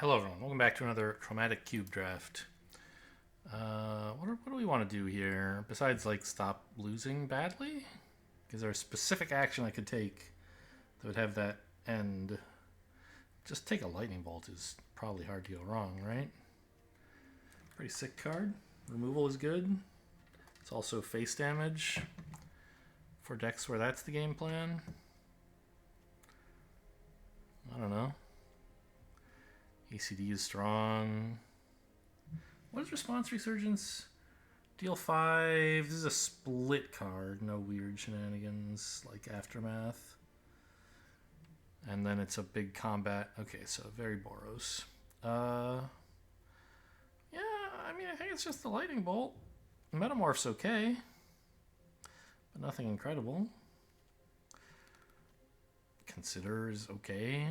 Hello everyone, welcome back to another Chromatic Cube draft. What do we want to do here, besides like stop losing badly? Is there a specific action I could take that would have that end? Just take a lightning bolt is probably hard to go wrong, right? Pretty sick card. Removal is good. It's also face damage for decks where that's the game plan. I don't know. ACD is strong. What is Response Resurgence? Deal 5. This is a split card. No weird shenanigans like Aftermath. And then it's a big combat. Okay, so very Boros. Yeah, I mean, I think it's just the Lightning Bolt. Metamorph's okay, but nothing incredible. Consider is okay.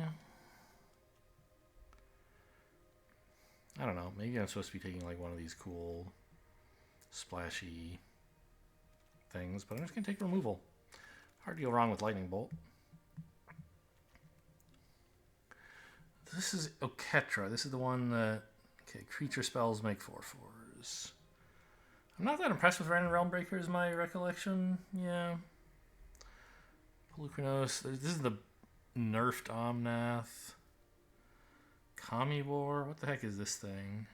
I don't know. Maybe I'm supposed to be taking like one of these cool, splashy things, but I'm just going to take removal. Hard to go wrong with Lightning Bolt. This is Oketra. This is the one that... Okay, creature spells make 4/4s. I'm not that impressed with Random Realm Breaker, is my recollection. Yeah. Pelucranos. This is the nerfed Omnath. Kamibor. What the heck is this thing?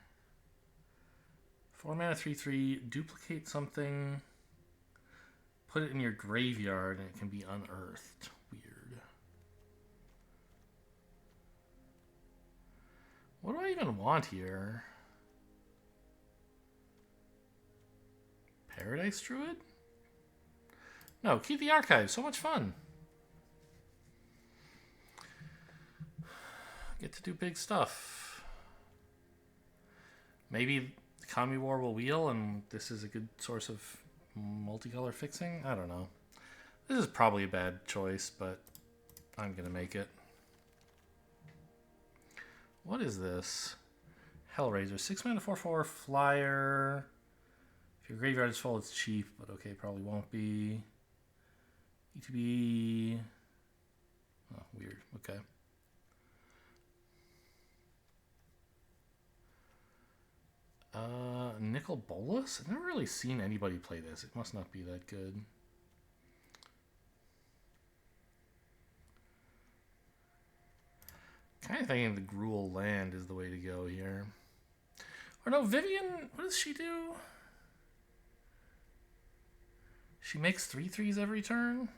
4 mana, 3/3. Duplicate something. Put it in your graveyard and it can be unearthed. Weird. What do I even want here? Paradise Druid? No, keep the archive. So much fun. Get to do big stuff. Maybe Kami War will wheel and this is a good source of multicolor fixing? I don't know. This is probably a bad choice, but I'm going to make it. What is this? Hellraiser. 6 mana, 4/4 flyer. If your graveyard is full, it's cheap, but okay, probably won't be. ETB. Oh, weird. Okay. Nicol Bolas? I've never really seen anybody play this. It must not be that good. Kind of thinking the Gruul land is the way to go here. Or no, Vivian, what does she do? She makes 3/3s every turn?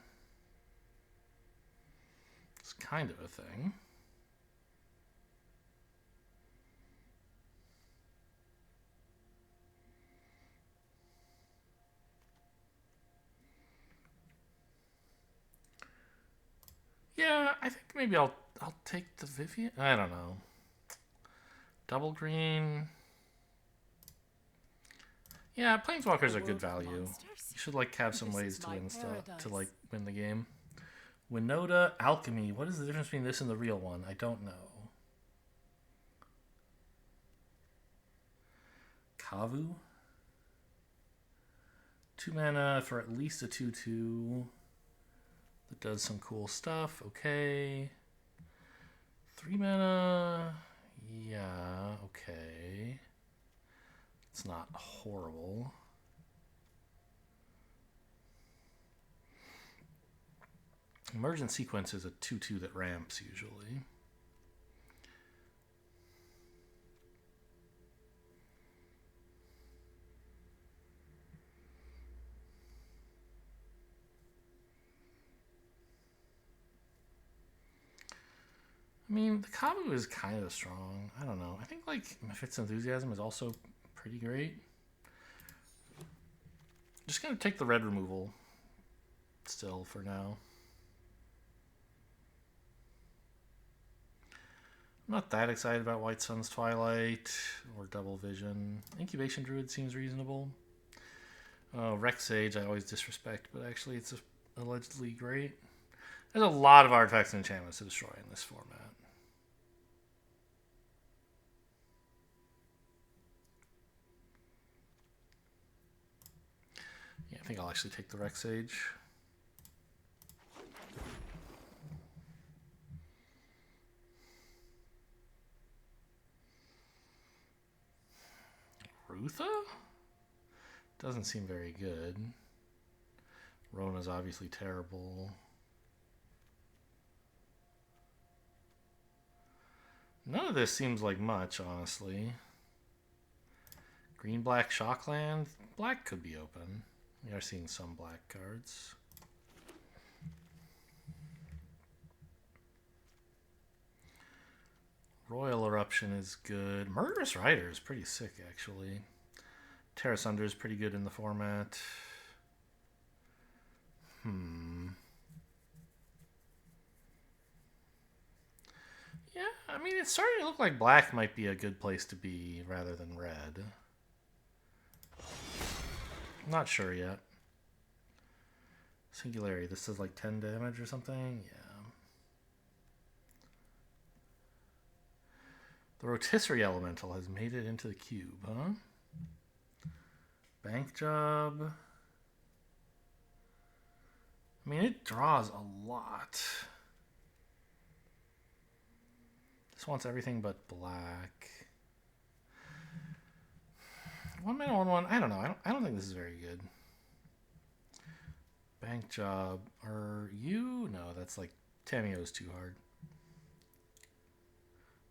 It's kind of a thing. Yeah, I think maybe I'll take the Vivian. I don't know. Double green. Yeah, planeswalkers are good value. You should like have some ways to win stuff to like win the game. Winota Alchemy. What is the difference between this and the real one? I don't know. Kavu. 2 mana for at least a 2/2. That does some cool stuff. Okay. 3 mana. Yeah, okay. It's not horrible. Emergent Sequence is a 2/2 that ramps usually. I mean, the Kabu is kind of strong. I don't know. I think like Mephit's Enthusiasm is also pretty great. Just gonna take the red removal still for now. I'm not that excited about White Sun's Twilight or Double Vision. Incubation Druid seems reasonable. Rex Sage I always disrespect, but actually it's allegedly great. There's a lot of artifacts and enchantments to destroy in this format. Yeah, I think I'll actually take the Rex Sage. Rutha? Doesn't seem very good. Rona's obviously terrible. None of this seems like much, honestly. Green-black Shockland. Black could be open. We are seeing some black cards. Royal Eruption is good. Murderous Rider is pretty sick, actually. Terra Sunder is pretty good in the format. Yeah, I mean, it's starting to look like black might be a good place to be rather than red. Not sure yet. Singularity, this is like 10 damage or something? Yeah. The Rotisserie Elemental has made it into the cube, huh? Bank Job. I mean, it draws a lot. This wants everything but black. 1 mana, 1/1. I don't know. I don't think this is very good. Bank Job. Are you? No, that's like Tamiyo's too hard.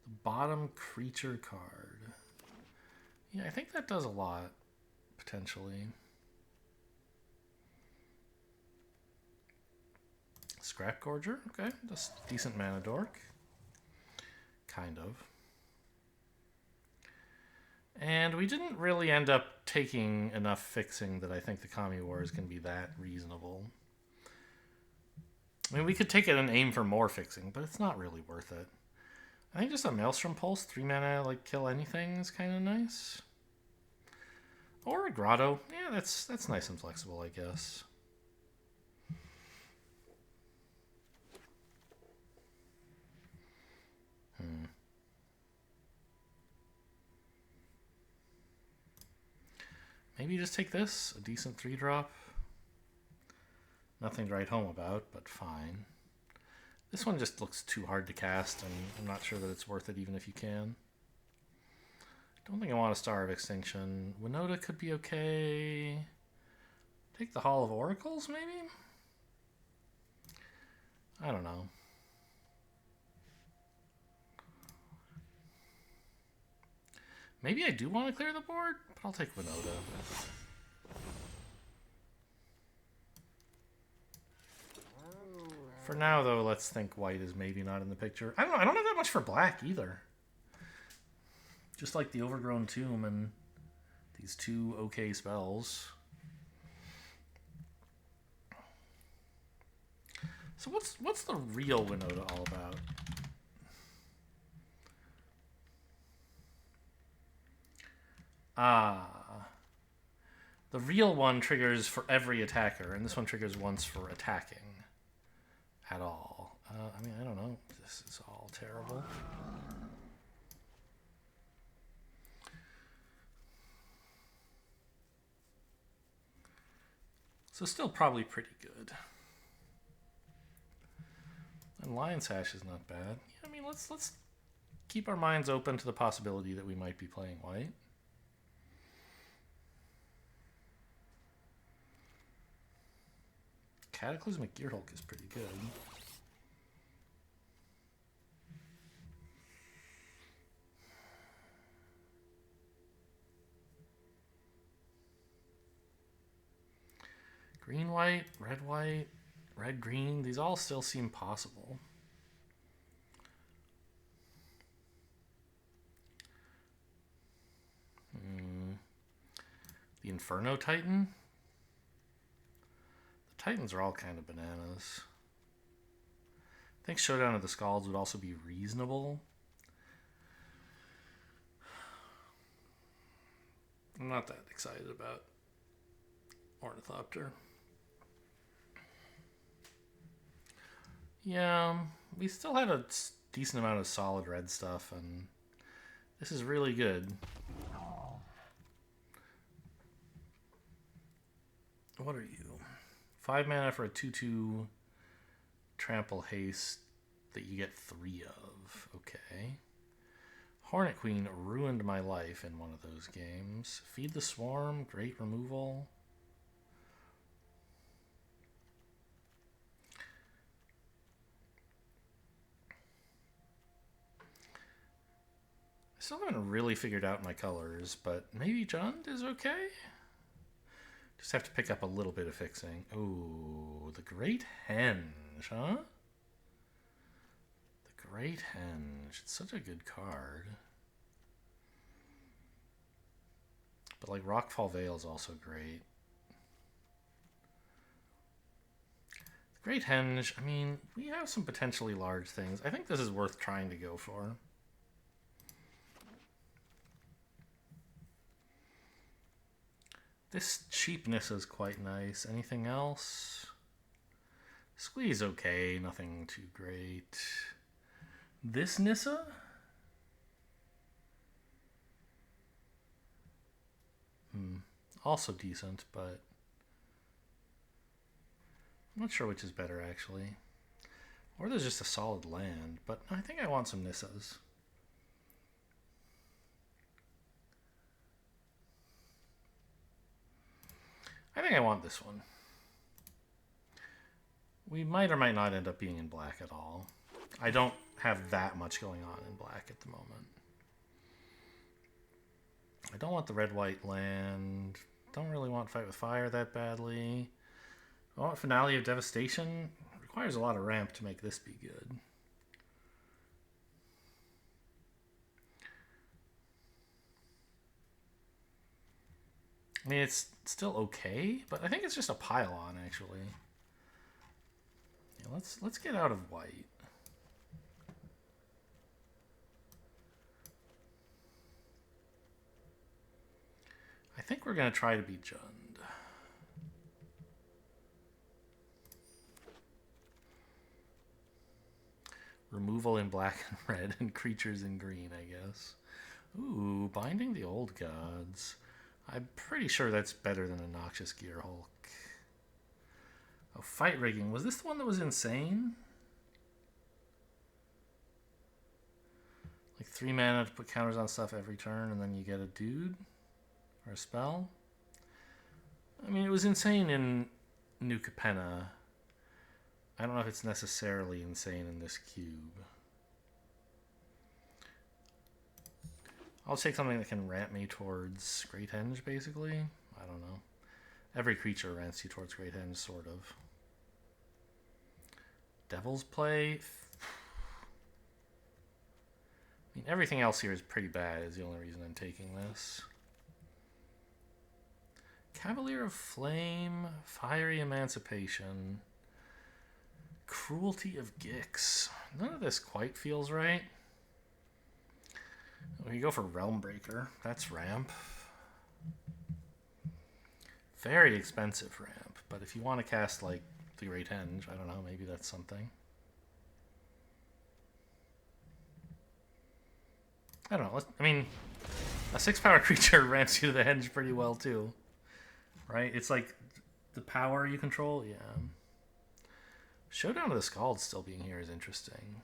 The bottom creature card. Yeah, I think that does a lot, potentially. Scrap Gorger. Okay, that's decent mana dork. Kind of. And we didn't really end up taking enough fixing that I think the Kami War is going to be that reasonable. I mean, we could take it and aim for more fixing, but it's not really worth it. I think just a Maelstrom Pulse, 3 mana, like kill anything is kind of nice. Or a Grotto. Yeah, that's nice and flexible, I guess. Maybe just take this, a decent 3-drop. Nothing to write home about, but fine. This one just looks too hard to cast, and I'm not sure that it's worth it even if you can. Don't think I want a Star of Extinction. Winota could be okay. Take the Hall of Oracles, maybe? I don't know. Maybe I do want to clear the board, but I'll take Winota. For now, though, let's think white is maybe not in the picture. I don't know. I don't have that much for black either. Just like the Overgrown Tomb and these 2 okay spells. So what's the real Winota all about? The real one triggers for every attacker, and this one triggers once for attacking at all. I mean, I don't know. This is all terrible. So still probably pretty good. And Lion's Hash is not bad. Yeah, I mean, let's keep our minds open to the possibility that we might be playing white. Cataclysmic Gearhulk is pretty good. Green, white, red, green. These all still seem possible. The Inferno Titan. The Titans are all kind of bananas. I think Showdown of the Scalds would also be reasonable. I'm not that excited about Ornithopter. Yeah, we still have a decent amount of solid red stuff, and this is really good. What are you? 5 mana for a 2/2 trample haste that you get 3 of. Okay. Hornet Queen ruined my life in one of those games. Feed the Swarm, great removal. I still haven't really figured out my colors, but maybe Jund is okay? Just have to pick up a little bit of fixing. Ooh, the Great Henge, huh? The Great Henge. It's such a good card. But like Rockfall Vale is also great. The Great Henge, I mean, we have some potentially large things. I think this is worth trying to go for. This cheapness is quite nice. Anything else? Squeeze okay, nothing too great. This Nissa? Also decent, but I'm not sure which is better actually. Or there's just a solid land, but I think I want some Nissas. I think I want this one. We might or might not end up being in black at all. I don't have that much going on in black at the moment. I don't want the red-white land. Don't really want Fight with Fire that badly. I want Finale of Devastation. It requires a lot of ramp to make this be good. I mean, it's still okay, but I think it's just a pile-on, actually. Yeah, let's get out of white. I think we're going to try to be Jund. Removal in black and red and creatures in green, I guess. Ooh, Binding the Old Gods. I'm pretty sure that's better than a Noxious Gear Hulk. Oh, Fight Rigging. Was this the one that was insane? Like 3 mana to put counters on stuff every turn, and then you get a dude? Or a spell? I mean, it was insane in New Capenna. I don't know if it's necessarily insane in this cube. I'll take something that can ramp me towards Great Henge, basically. I don't know. Every creature ramps you towards Great Henge, sort of. Devil's Play. I mean, everything else here is pretty bad, is the only reason I'm taking this. Cavalier of Flame, Fiery Emancipation, Cruelty of Gix. None of this quite feels right. We go for Realm Breaker. That's ramp. Very expensive ramp, but if you want to cast like the Great Henge, I don't know, maybe that's something. I don't know. I mean, a 6-power creature ramps you to the Henge pretty well too. Right? It's like the power you control. Yeah. Showdown of the Scald still being here is interesting.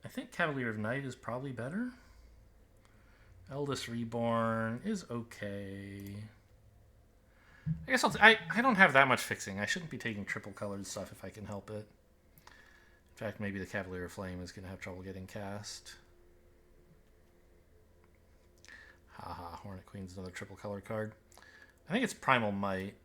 I think Cavalier of Night is probably better. Eldest Reborn is okay. I guess I don't have that much fixing. I shouldn't be taking triple colored stuff if I can help it. In fact, maybe the Cavalier of Flame is going to have trouble getting cast. Haha, Hornet Queen's another triple colored card. I think it's Primal Might.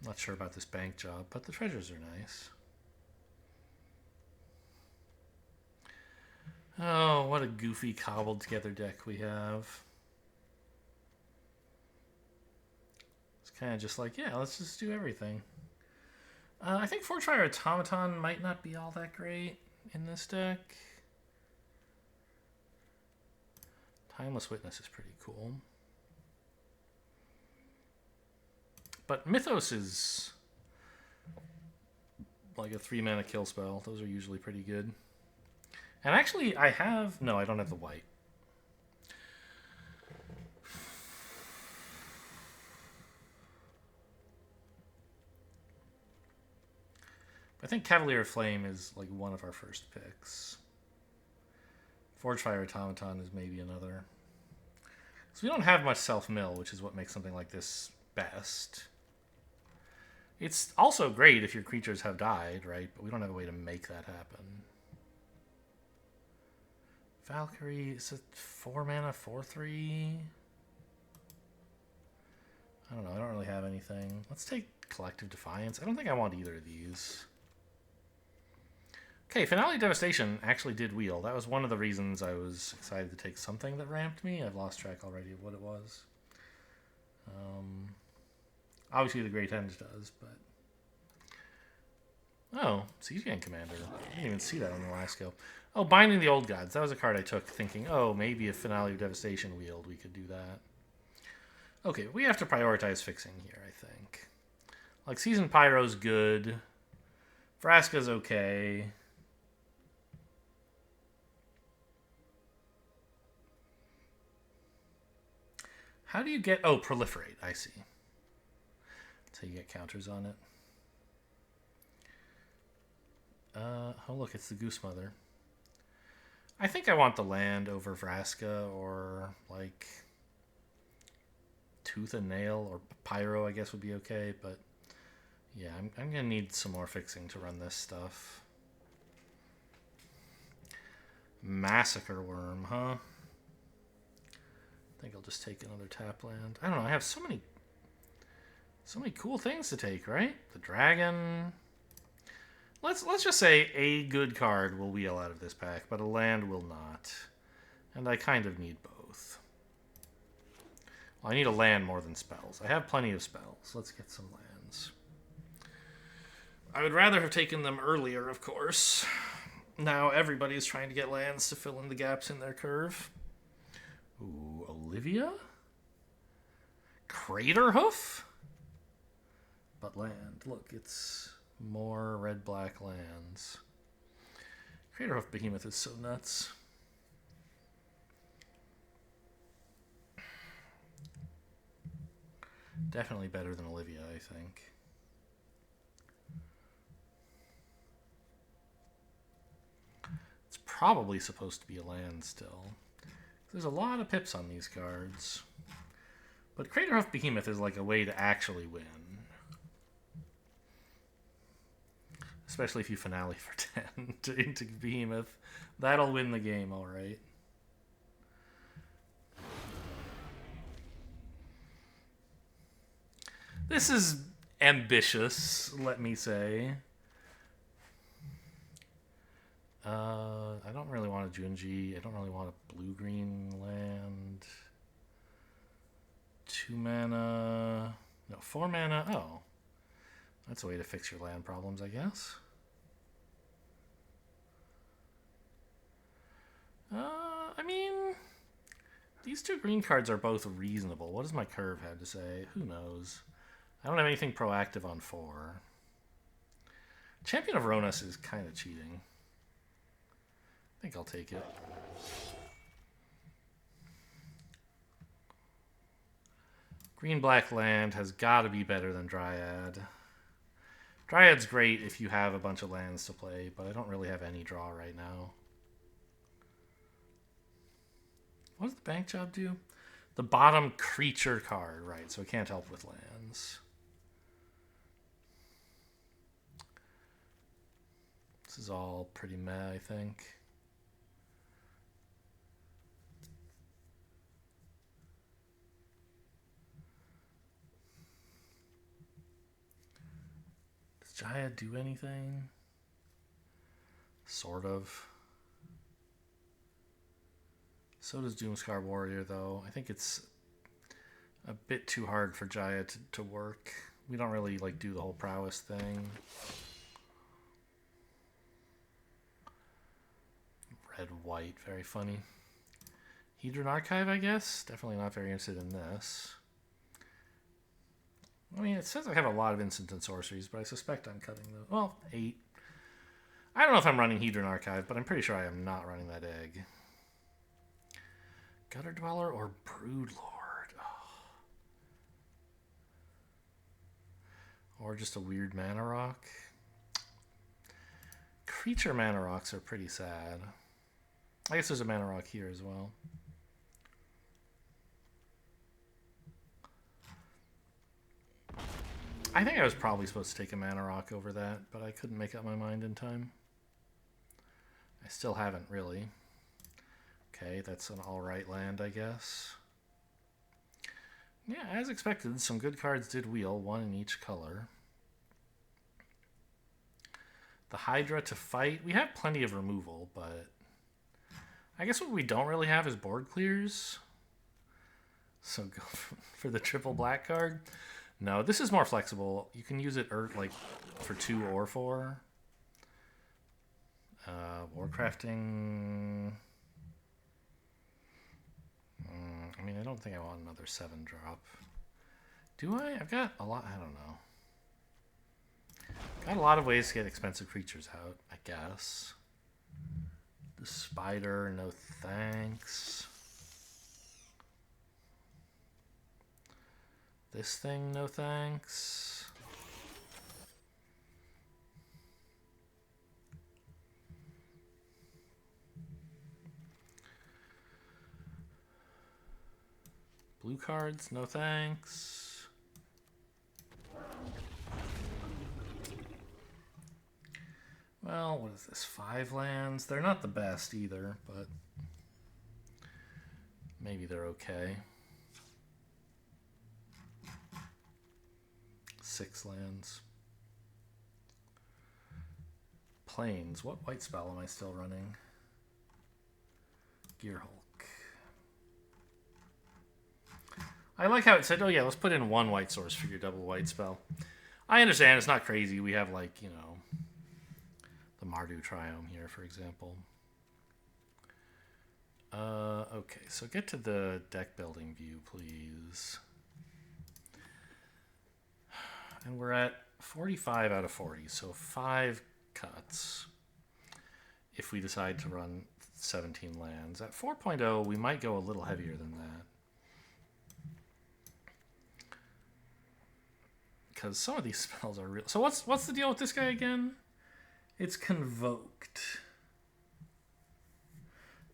Not sure about this bank job, but the treasures are nice. Oh, what a goofy cobbled together deck we have. It's kind of just like, yeah, let's just do everything. I think Forgefire Automaton might not be all that great in this deck. Timeless Witness is pretty cool. But Mythos is like a 3-mana kill spell. Those are usually pretty good. And actually, I have... No, I don't have the white. I think Cavalier Flame is like one of our first picks. Forge Fire Automaton is maybe another. So we don't have much self-mill, which is what makes something like this best. It's also great if your creatures have died, right? But we don't have a way to make that happen. Valkyrie, is it 4 mana, 4/3? I don't know, I don't really have anything. Let's take Collective Defiance. I don't think I want either of these. Okay, Finale Devastation actually did wheel. That was one of the reasons I was excited to take something that ramped me. I've lost track already of what it was. Obviously the Great Henge does, but... Oh, Siege Gang Commander. I didn't even see that on the last go. Oh, Binding the Old Gods. That was a card I took thinking, oh, maybe if Finale of Devastation wheeled, we could do that. Okay, we have to prioritize fixing here, I think. Like, Season Pyro's good. Vraska's okay. How do you get... Oh, Proliferate. I see. That's how you get counters on it. Oh, look, it's the Goose Mother. I think I want the land over Vraska or, like, Tooth and Nail or Pyro, I guess, would be okay. But, yeah, I'm going to need some more fixing to run this stuff. Massacre Worm, huh? I think I'll just take another tap land. I don't know, I have so many cool things to take, right? The dragon. Let's just say a good card will wheel out of this pack, but a land will not. And I kind of need both. Well, I need a land more than spells. I have plenty of spells. Let's get some lands. I would rather have taken them earlier, of course. Now everybody's trying to get lands to fill in the gaps in their curve. Ooh, Olivia? Craterhoof? But land. Look, it's more red-black lands. Craterhoof Behemoth is so nuts. Definitely better than Olivia, I think. It's probably supposed to be a land still. There's a lot of pips on these cards. But Craterhoof Behemoth is like a way to actually win. Especially if you finale for 10 into Behemoth. That'll win the game, alright. This is ambitious, let me say. I don't really want a Junji. I don't really want a blue-green land. 2 mana. No, 4 mana. Oh. That's a way to fix your land problems, I guess. I mean, these 2 green cards are both reasonable. What does my curve have to say? Who knows? I don't have anything proactive on 4. Champion of Ronas is kind of cheating. I think I'll take it. Green-black land has got to be better than Dryad. Dryad's great if you have a bunch of lands to play, but I don't really have any draw right now. What does the bank job do? The bottom creature card, right, so it can't help with lands. This is all pretty meh, I think. Jaya do anything? Sort of. So does Doomscar Warrior, though. I think it's a bit too hard for Jaya to work. We don't really like do the whole prowess thing. Red, white, very funny. Hedron Archive, I guess. Definitely not very interested in this. I mean, it says I have a lot of instant and sorceries, but I suspect I'm cutting them. Well, 8. I don't know if I'm running Hedron Archive, but I'm pretty sure I am not running that egg. Gutter Dweller or Broodlord? Oh. Or just a weird mana rock? Creature mana rocks are pretty sad. I guess there's a mana rock here as well. I think I was probably supposed to take a mana rock over that, but I couldn't make up my mind in time. I still haven't really. Okay, that's an alright land, I guess. Yeah, as expected, some good cards did wheel, one in each color. The Hydra to fight. We have plenty of removal, but I guess what we don't really have is board clears. So go for the triple black card. No, this is more flexible. You can use it like for 2 or 4. Warcrafting. I mean, I don't think I want another 7-drop. Do I? I've got a lot. I don't know. Got a lot of ways to get expensive creatures out, I guess. The spider, no thanks. This thing, no thanks. Blue cards, no thanks. Well, what is this? 5 lands? They're not the best either, but maybe they're okay. 6 lands. Plains. What white spell am I still running? Gearhulk. I like how it said, oh yeah, let's put in 1 white source for your double white spell. I understand, it's not crazy. We have, like, you know, the Mardu Triome here, for example. Okay, so get to the deck building view, please. And we're at 45 out of 40, so 5 cuts if we decide to run 17 lands. At 4.0, we might go a little heavier than that. Because some of these spells are real. So what's the deal with this guy again? It's Convoked.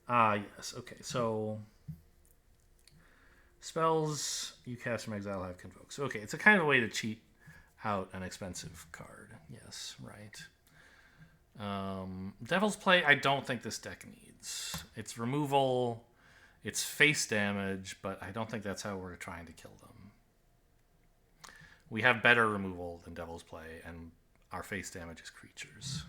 Ah, yes. Okay, so spells you cast from exile have Convoked. So, okay, it's a kind of way to cheat out an expensive card. Yes, right. Devil's Play, I don't think this deck needs. It's removal, it's face damage, but I don't think that's how we're trying to kill them. We have better removal than Devil's Play, and our face damage is creatures.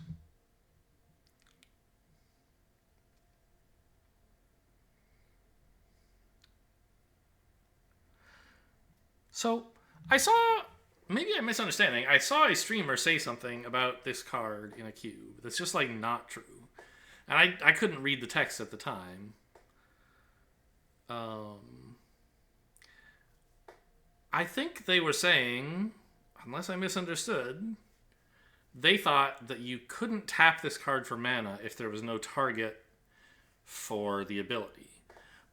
So, I saw, maybe I'm misunderstanding, I saw a streamer say something about this card in a cube that's just, like, not true. And I couldn't read the text at the time. I think they were saying, unless I misunderstood, they thought that you couldn't tap this card for mana if there was no target for the ability.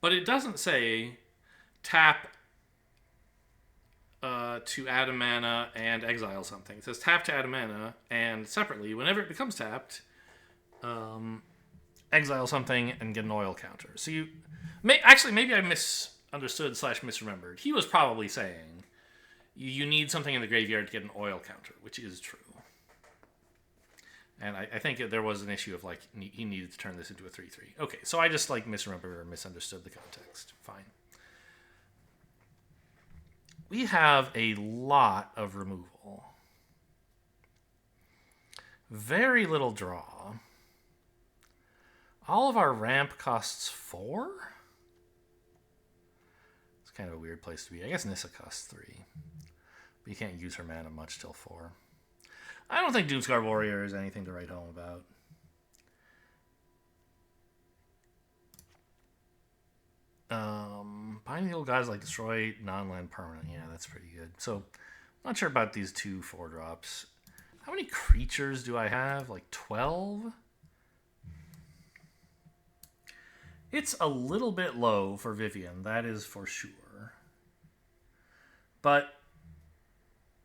But it doesn't say tap to add a mana and exile something. It says tap to add a mana, and separately, whenever it becomes tapped, exile something and get an oil counter. So you actually, maybe I misunderstood / misremembered. He was probably saying you need something in the graveyard to get an oil counter, which is true. And I think there was an issue of, like, he needed to turn this into a 3/3. Okay, so I just, like, misremembered or misunderstood the context. Fine. We have a lot of removal. Very little draw. All of our ramp costs 4? It's kind of a weird place to be. I guess Nissa costs 3. But you can't use her mana much till 4. I don't think Doomscar Warrior is anything to write home about. Binding the Old Gods, like, destroy non-land permanent. Yeah, that's pretty good. So, not sure about these 2 4-drops. How many creatures do I have? Like 12? It's a little bit low for Vivian, that is for sure. But,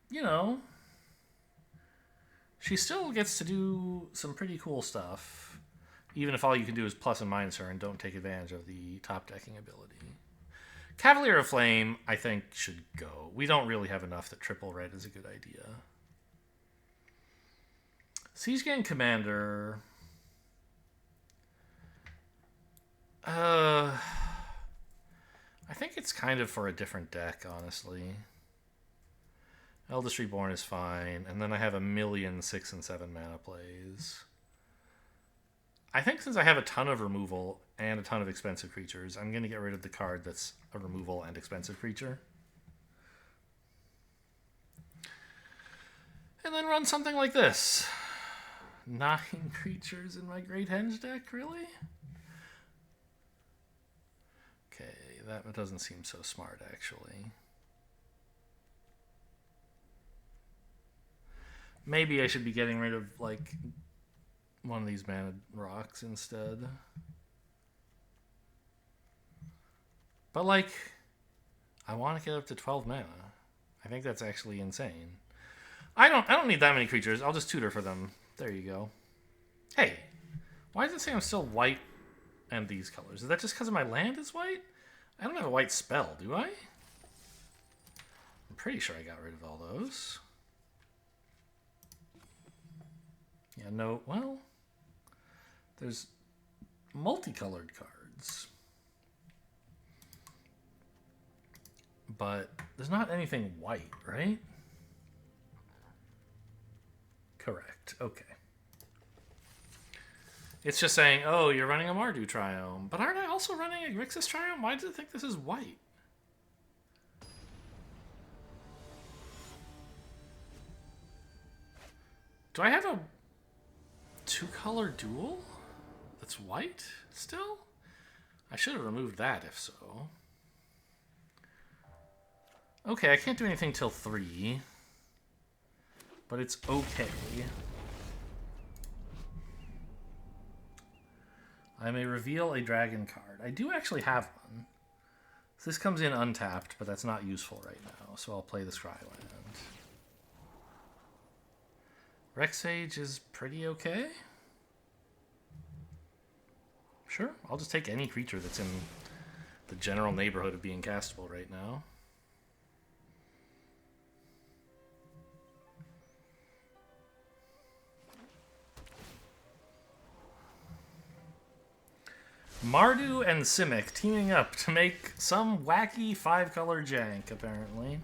you know, she still gets to do some pretty cool stuff, even if all you can do is plus and minus her and don't take advantage of the top decking ability. Cavalier of Flame, I think, should go. We don't really have enough that triple red is a good idea. Siege Gang Commander... I think it's kind of for a different deck, honestly. Eldest Reborn is fine, and then I have a million 6 and 7 mana plays. I think since I have a ton of removal and a ton of expensive creatures, I'm going to get rid of the card that's a removal and expensive creature. And then run something like this. 9 creatures in my Great Henge deck, really? Okay, that doesn't seem so smart, actually. Maybe I should be getting rid of, like, one of these mana rocks instead. But, like, I want to get up to 12 mana. I think that's actually insane. I don't need that many creatures. I'll just tutor for them. There you go. Hey, why does it say I'm still white and these colors? Is that just because my land is white? I don't have a white spell, do I? I'm pretty sure I got rid of all those. Yeah, no, well, there's multicolored cards. But there's not anything white, right? Correct, okay. It's just saying, oh, you're running a Mardu Triome. But aren't I also running a Grixis Triome? Why does it think this is white? Do I have a 2-color duel that's white still? I should have removed that if so. Okay, I can't do anything till 3. But it's okay. I may reveal a dragon card. I do actually have one. So this comes in untapped, but that's not useful right now. So I'll play the Scryland. Rexage is pretty okay. Sure, I'll just take any creature that's in the general neighborhood of being castable right now. Mardu and Simic teaming up to make some wacky 5-color jank, apparently.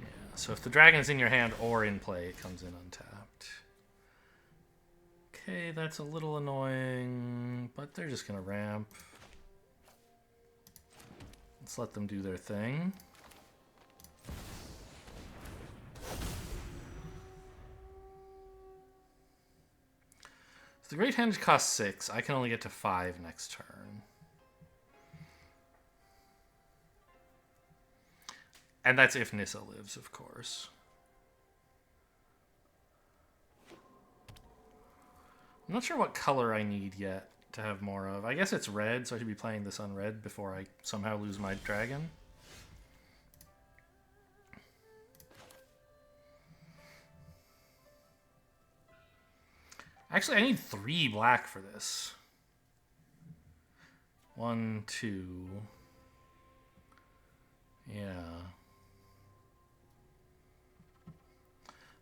Yeah, so if the dragon is in your hand or in play, it comes in untapped. Okay, that's a little annoying, but they're just going to ramp. Let's let them do their thing. The Great Henge costs 6. I can only get to 5 next turn. And that's if Nissa lives, of course. I'm not sure what color I need yet to have more of. I guess it's red, so I should be playing this on red before I somehow lose my dragon. Actually, I need 3 black for this. 1, 2. Yeah.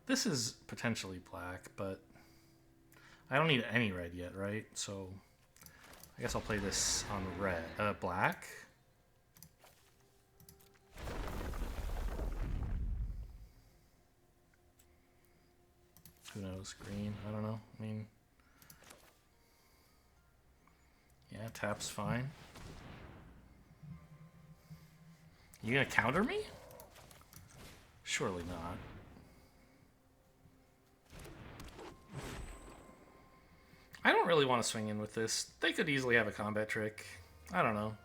This is potentially black, but I don't need any red yet, right? So I guess I'll play this on red, black. Who knows? Green? I don't know. I mean, yeah, tap's fine. You gonna counter me? Surely not. I don't really want to swing in with this. They could easily have a combat trick. I don't know.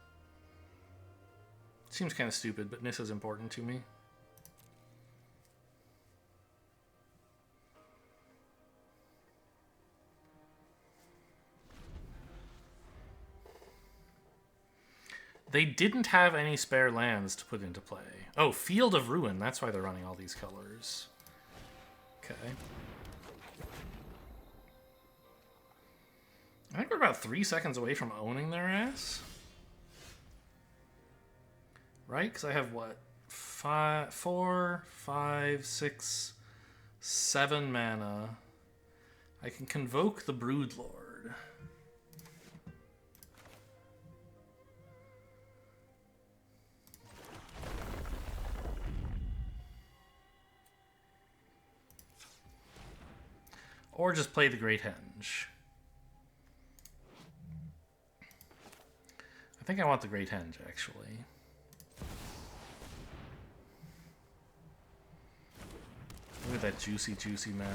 Seems kind of stupid, but Nissa's important to me. They didn't have any spare lands to put into play. Oh, Field of Ruin. That's why they're running all these colors. Okay. I think we're about 3 seconds away from owning their ass. Right? Because I have, what? 4, 5, 6, 7 mana. I can convoke the Broodlord. Or just play the Great Henge. I think I want the Great Henge, actually. Look at that juicy, juicy mana.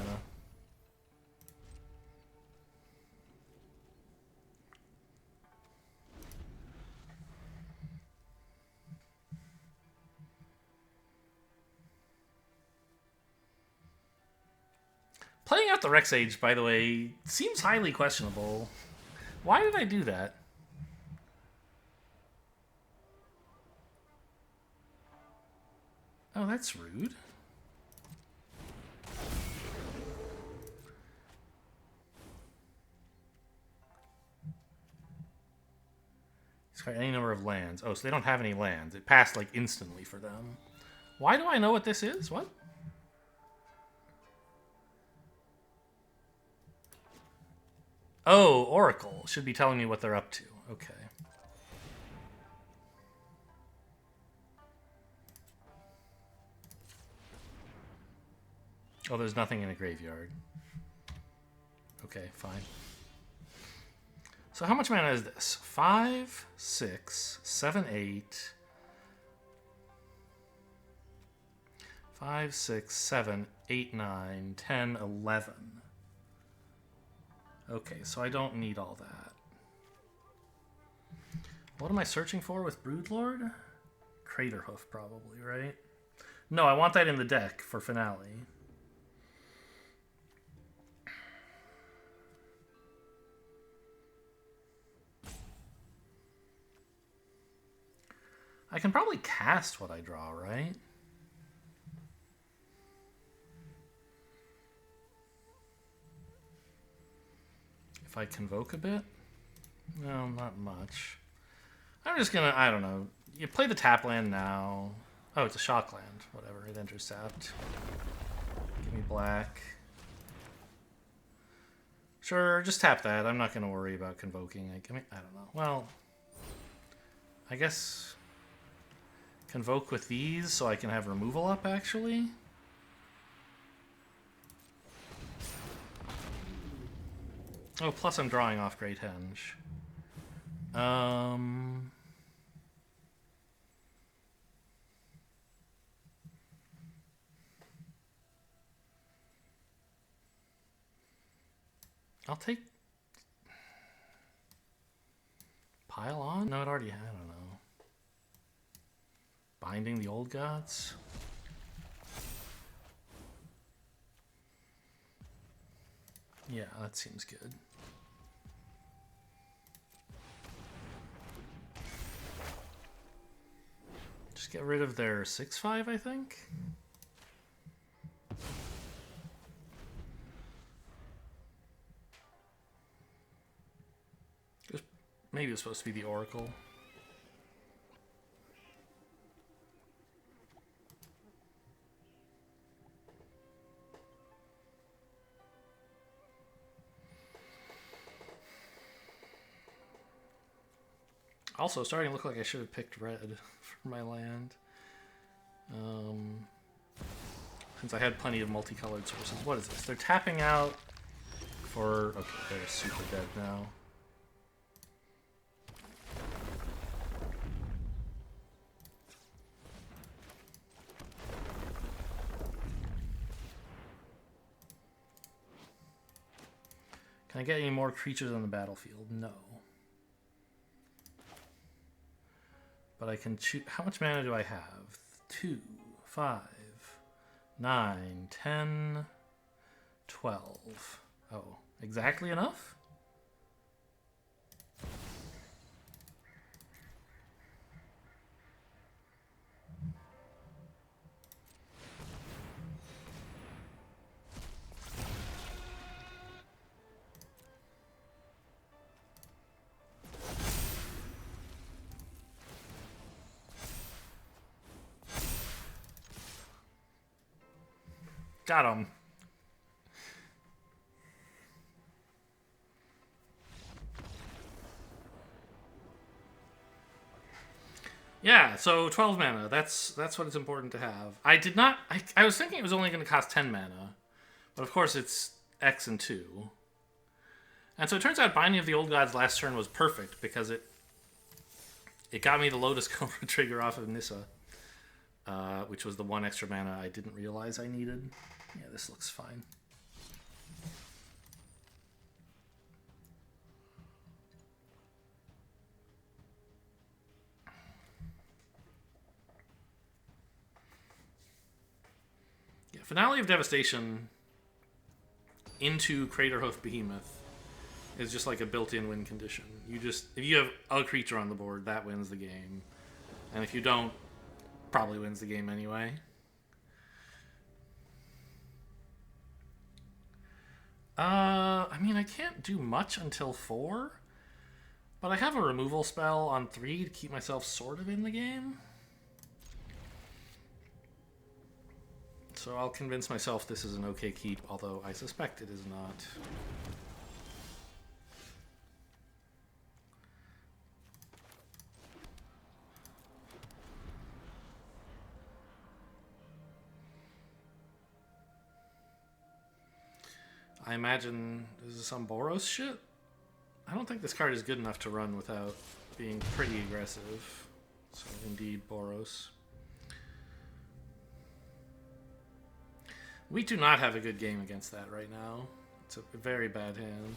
Playing out the Rex Age, by the way, seems highly questionable. Why did I do that? Oh, that's rude. It's got any number of lands. Oh, so they don't have any lands. It passed, like, instantly for them. Why do I know what this is? What? Oh, Oracle. Should be telling me what they're up to. Okay. Oh, there's nothing in a graveyard. Okay, fine. So how much mana is this? 5, 6, 7, 8. 5, 6, 7, 8, 9, 10, 11. Okay, so I don't need all that. What am I searching for with Broodlord? Craterhoof, probably, right? No, I want that in the deck for Finale. I can probably cast what I draw, right? If I convoke a bit? No, not much. I'm just gonna, I don't know. You play the tap land now. Oh, it's a shock land. Whatever, it enters tapped. Give me black. Sure, just tap that. I'm not gonna worry about convoking. I don't know. Well, I guess convoke with these so I can have removal up, actually. Oh, plus I'm drawing off Great Henge. I'll take Pile On? No, it already had, I don't know. Binding the Old Gods? Yeah, that seems good. Just get rid of their 6/5, I think. Maybe it's supposed to be the Oracle. Also, starting to look like I should have picked red for my land. Since I had plenty of multicolored sources. What is this? They're tapping out for... Okay, they're super dead now. Can I get any more creatures on the battlefield? No. But I can choose. How much mana do I have? 2, 5, 9, 10, 12. Oh, exactly enough? Got him. Yeah, so 12 mana. That's what it's important to have. I did not. I was thinking it was only going to cost 10 mana, but of course it's X and 2. And so it turns out Binding of the Old Gods last turn was perfect because it got me the Lotus Cobra trigger off of Nissa, which was the 1 extra mana I didn't realize I needed. Yeah, this looks fine. Yeah, Finale of Devastation into Craterhoof Behemoth is just like a built-in win condition. If you have a creature on the board, that wins the game. And if you don't, probably wins the game anyway. I mean, I can't do much until 4, but I have a removal spell on 3 to keep myself sort of in the game. So I'll convince myself this is an okay keep, although I suspect it is not. I imagine this is some Boros shit. I don't think this card is good enough to run without being pretty aggressive. So indeed, Boros. We do not have a good game against that right now. It's a very bad hand.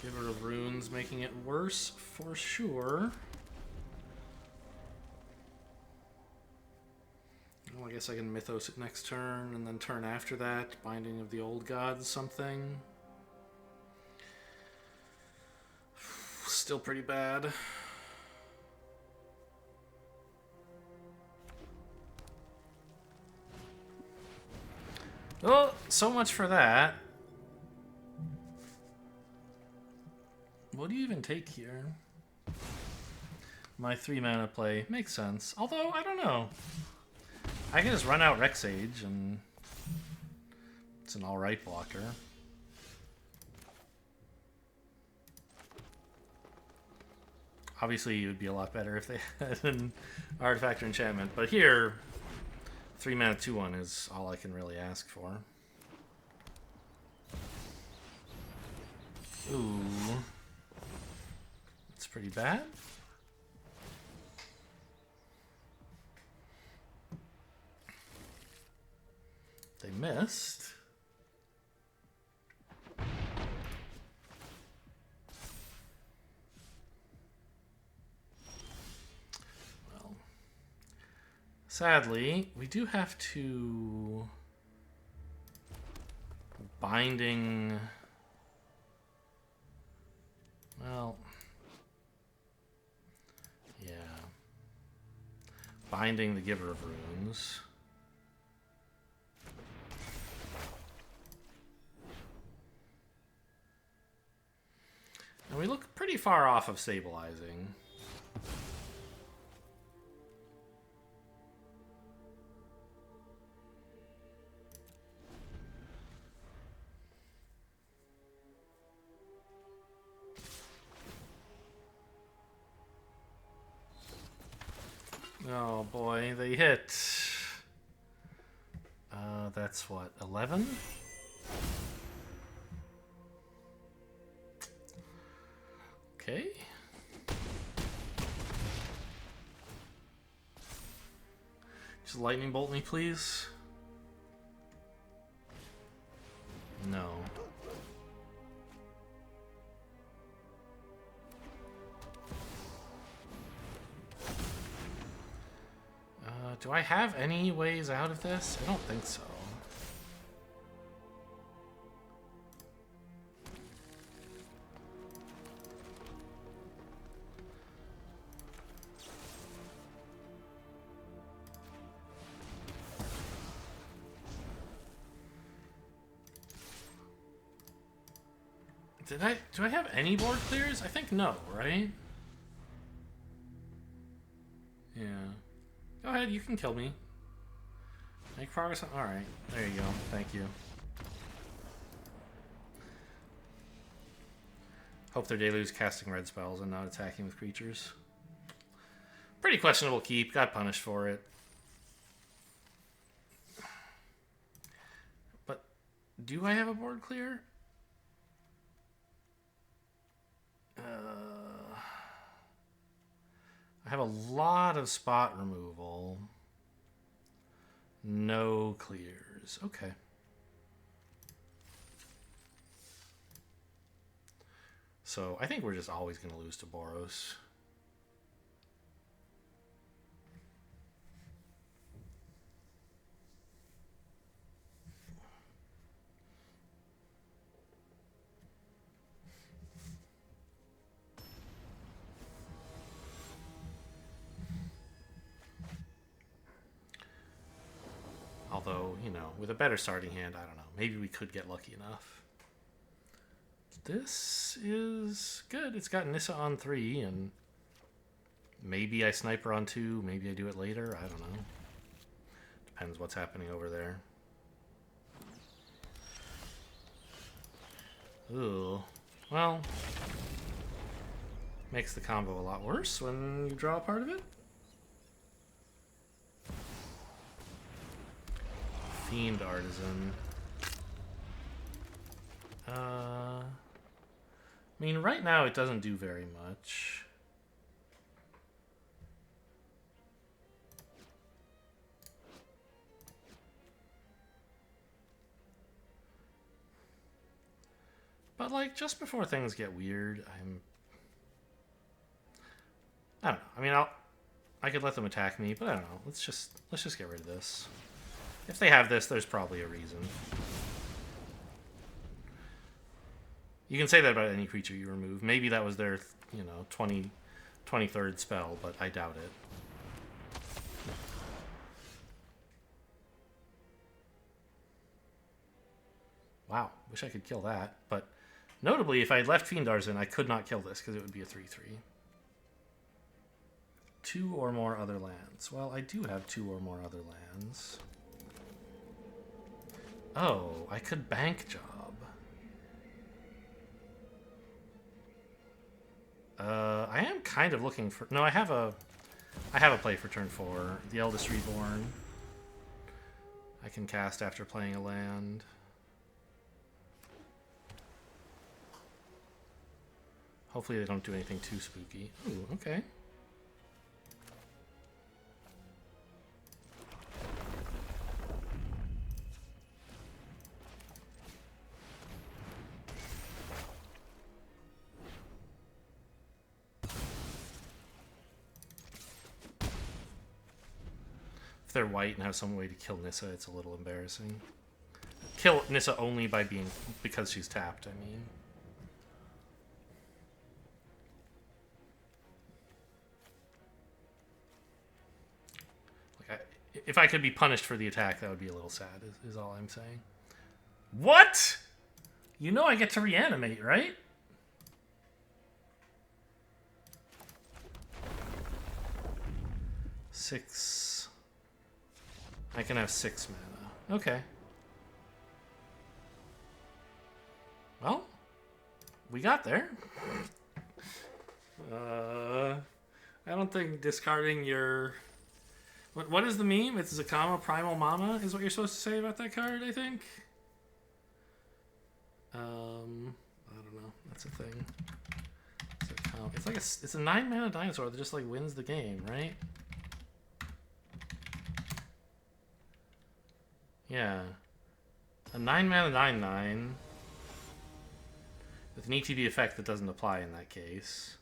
Giver of Runes making it worse for sure. Well, I guess I can Mythos it next turn, and then turn after that, Binding of the Old Gods something. Still pretty bad. Well, so much for that. What do you even take here? My 3 mana play makes sense. Although, I don't know. I can just run out Rexage and it's an alright blocker. Obviously, it would be a lot better if they had an artifact or enchantment, but here, 3 mana 2/1 is all I can really ask for. Ooh. That's pretty bad. They missed. Well, sadly, we do have to Binding. Well, yeah. Binding the Giver of Runes. And we look pretty far off of stabilizing. Oh boy, they hit. That's what, 11? Okay. Just lightning bolt me, please. No. Do I have any ways out of this? I don't think so. Do I have any board clears? I think no, right? Yeah. Go ahead, you can kill me. Make progress on... Alright, there you go. Thank you. Hope their deluge casting red spells and not attacking with creatures. Pretty questionable keep. Got punished for it. But do I have a board clear? I have a lot of spot removal. No clears. Okay. So I think we're just always going to lose to Boros. Although, you know, with a better starting hand, I don't know. Maybe we could get lucky enough. This is good. It's got Nissa on 3, and maybe I sniper on 2. Maybe I do it later. I don't know. Depends what's happening over there. Ooh. Well, makes the combo a lot worse when you draw a part of it. Fiend Artisan. I mean, right now it doesn't do very much. But like, just before things get weird, I don't know. I mean, I could let them attack me, but I don't know. Let's just get rid of this. If they have this, there's probably a reason. You can say that about any creature you remove. Maybe that was their, you know, 23rd spell, but I doubt it. Wow, wish I could kill that. But notably, if I had left Fiend Artisan, I could not kill this because it would be a 3/3. 2 or more other lands. Well, I do have 2 or more other lands. Oh, I could bank job. I am kind of looking for... No, I have a play for turn 4. The Eldest Reborn. I can cast after playing a land. Hopefully they don't do anything too spooky. Ooh, okay. If they're white and have some way to kill Nissa, it's a little embarrassing. Kill Nissa only because she's tapped, I mean. If I could be punished for the attack, that would be a little sad, is all I'm saying. What? You know I get to reanimate, right? Six. I can have 6 mana. Okay. Well, we got there. I don't think discarding your... What is the meme? It's Zakama Primal Mama is what you're supposed to say about that card, I think. I don't know. That's a thing. It's like it's a 9-mana dinosaur that just like wins the game, right? Yeah. A 9-mana 9/9 with an ETB effect that doesn't apply in that case.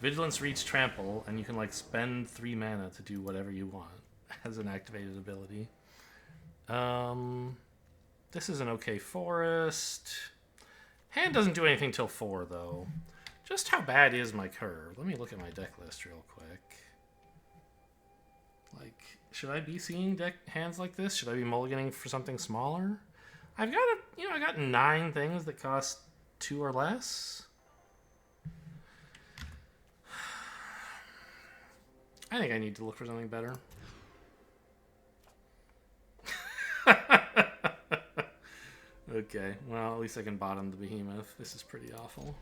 Vigilance, Reach, Trample, and you can like spend 3 mana to do whatever you want. as an activated ability. This is an okay forest. Hand doesn't do anything till 4, though. Just how bad is my curve? Let me look at my deck list real quick. Like, should I be seeing hands like this? Should I be mulliganing for something smaller? I've got I got 9 things that cost 2 or less. I think I need to look for something better. Okay, well, at least I can bottom the behemoth. This is pretty awful.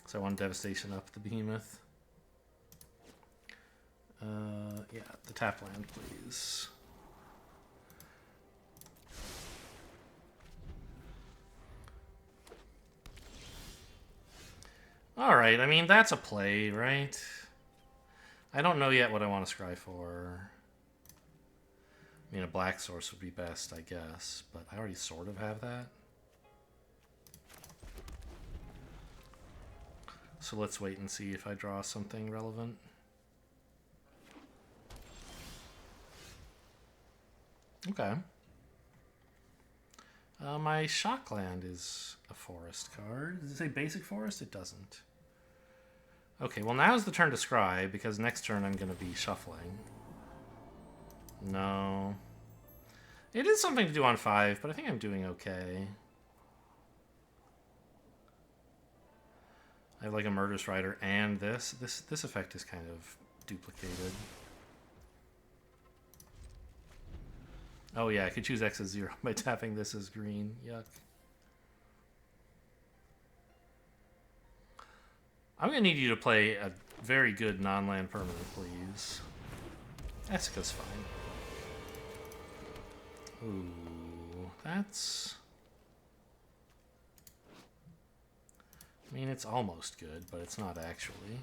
So I want devastation up the behemoth. Yeah, the tap land, please. Alright, I mean, that's a play, right? I don't know yet what I want to scry for. I mean, a black source would be best, I guess, but I already sort of have that. So let's wait and see if I draw something relevant. Okay. My Shockland is a forest card. Does it say basic forest? It doesn't. Okay, well now's the turn to scry, because next turn I'm going to be shuffling. No. It is something to do on 5, but I think I'm doing okay. I have like a Murderous Rider and this. This effect is kind of duplicated. Oh yeah, I could choose X as 0 by tapping this as green. Yuck. I'm going to need you to play a very good non-land permanent, please. Essica's fine. Ooh, that's... I mean, it's almost good, but it's not actually.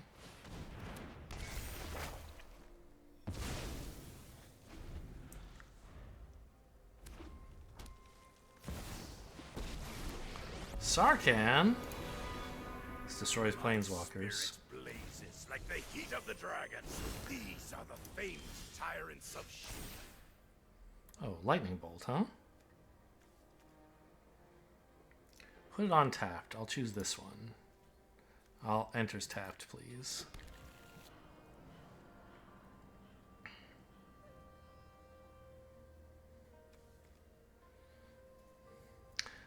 Sarkhan. This destroys planeswalkers. Blazes like the heat of the dragons. These are the famed tyrants of Shiva. Oh, lightning bolt, huh? Put it on tapped. I'll choose this one. I'll enters tapped, please.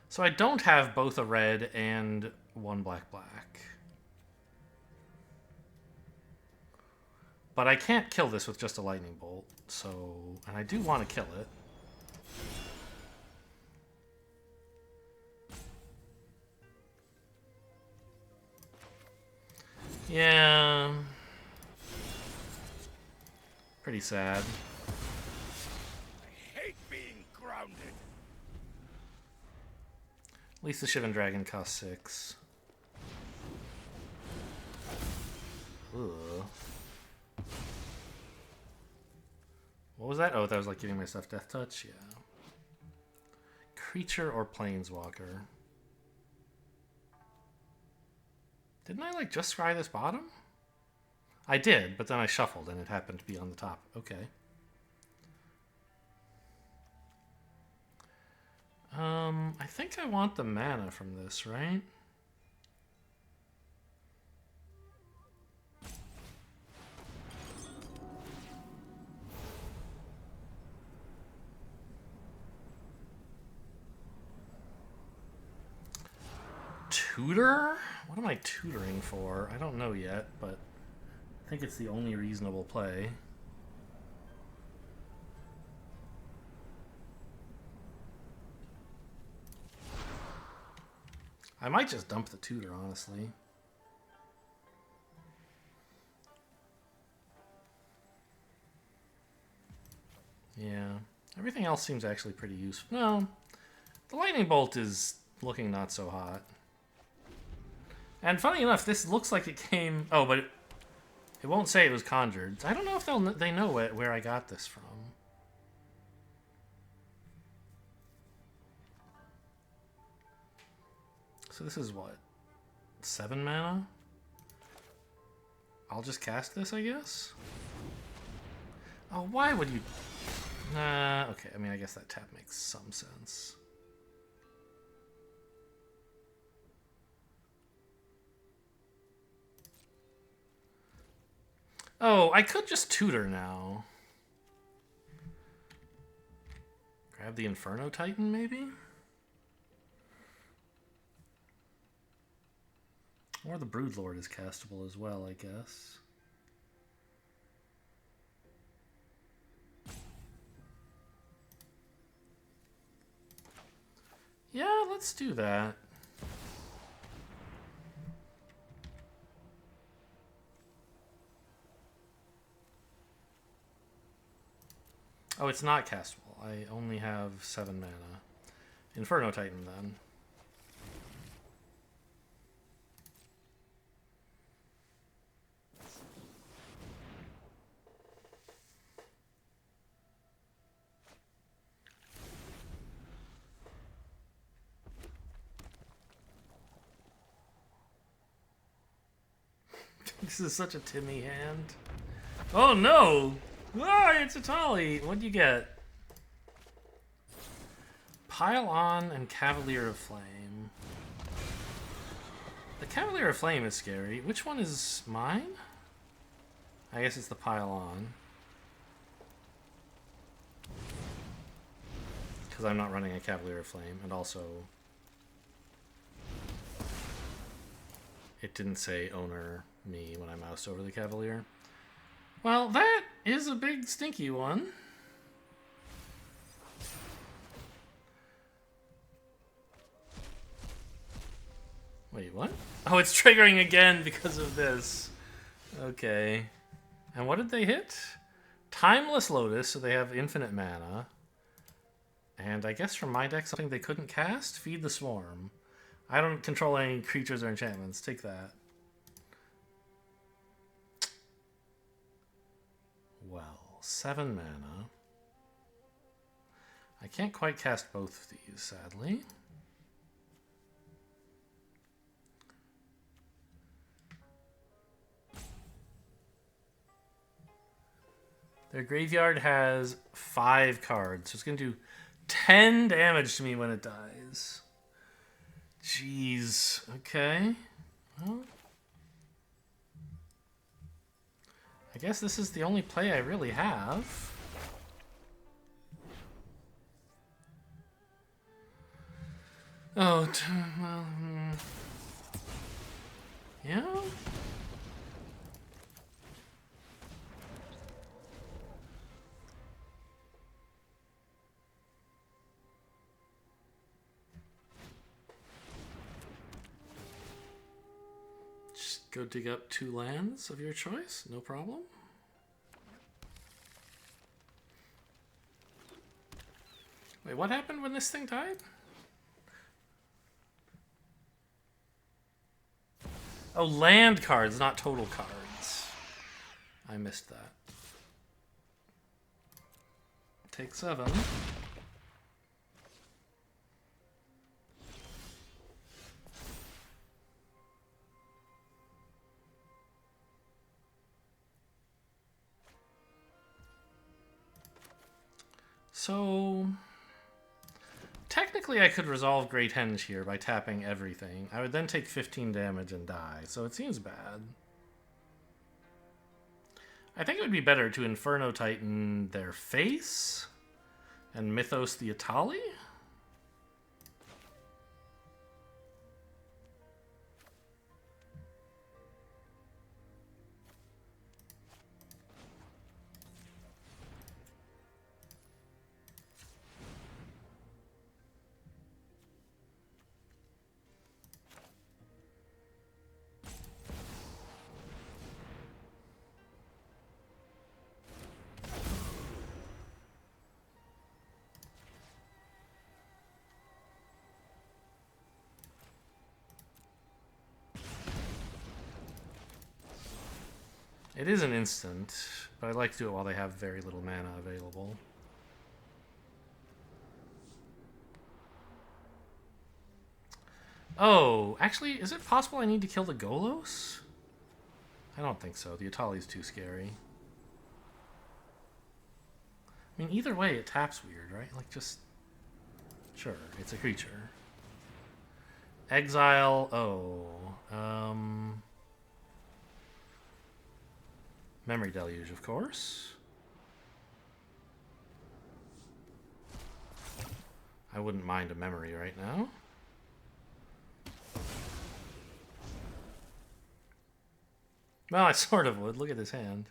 So I don't have both a red and one black. But I can't kill this with just a lightning bolt, so... And I do want to kill it. Yeah. Pretty sad. I hate being grounded. At least the Shivan Dragon costs 6. Ugh. What was that? Oh, that was like giving myself Death Touch? Yeah. Creature or Planeswalker? Didn't I, like, just scry this bottom? I did, but then I shuffled and it happened to be on the top. Okay. I think I want the mana from this, right? Tutor? What am I tutoring for? I don't know yet, but I think it's the only reasonable play. I might just dump the tutor, honestly. Yeah. Everything else seems actually pretty useful. No. The lightning bolt is looking not so hot. And funny enough, this looks like it came... Oh, but it won't say it was conjured. I don't know if they know where I got this from. So this is what? 7 mana? I'll just cast this, I guess? Oh, why would you... Nah, okay, I mean, I guess that tap makes some sense. Oh, I could just tutor now. Grab the Inferno Titan, maybe? Or the Broodlord is castable as well, I guess. Yeah, let's do that. Oh, it's not castable. I only have 7 mana. Inferno Titan, then. This is such a Timmy hand. Oh no! Ah, it's Atali! What'd you get? Pile On and Cavalier of Flame. The Cavalier of Flame is scary. Which one is mine? I guess it's the Pile On. Because I'm not running a Cavalier of Flame, and also... it didn't say owner me when I moused over the Cavalier. Well, that is a big stinky one. Wait, what? Oh, it's triggering again because of this. Okay. And what did they hit? Timeless Lotus, so they have infinite mana. And I guess from my deck, something they couldn't cast? Feed the Swarm. I don't control any creatures or enchantments. Take that. Well, 7 mana. I can't quite cast both of these, sadly. Their graveyard has 5 cards, so it's going to do 10 damage to me when it dies. Jeez. Okay. Well, I guess this is the only play I really have. Oh, well, yeah. Just go dig up 2 lands of your choice, no problem. Wait, what happened when this thing died? Oh, land cards, not total cards. I missed that. Take 7. So, technically I could resolve Great Henge here by tapping everything. I would then take 15 damage and die, so it seems bad. I think it would be better to Inferno Titan their face and Mythos the Atali. It is an instant, but I like to do it while they have very little mana available. Oh, actually, is it possible I need to kill the Golos? I don't think so. The Atali's too scary. I mean, either way, it taps weird, right? Like, just... Sure, it's a creature. Exile... Oh. Memory Deluge, of course. I wouldn't mind a memory right now. Well, I sort of would. Look at his hand.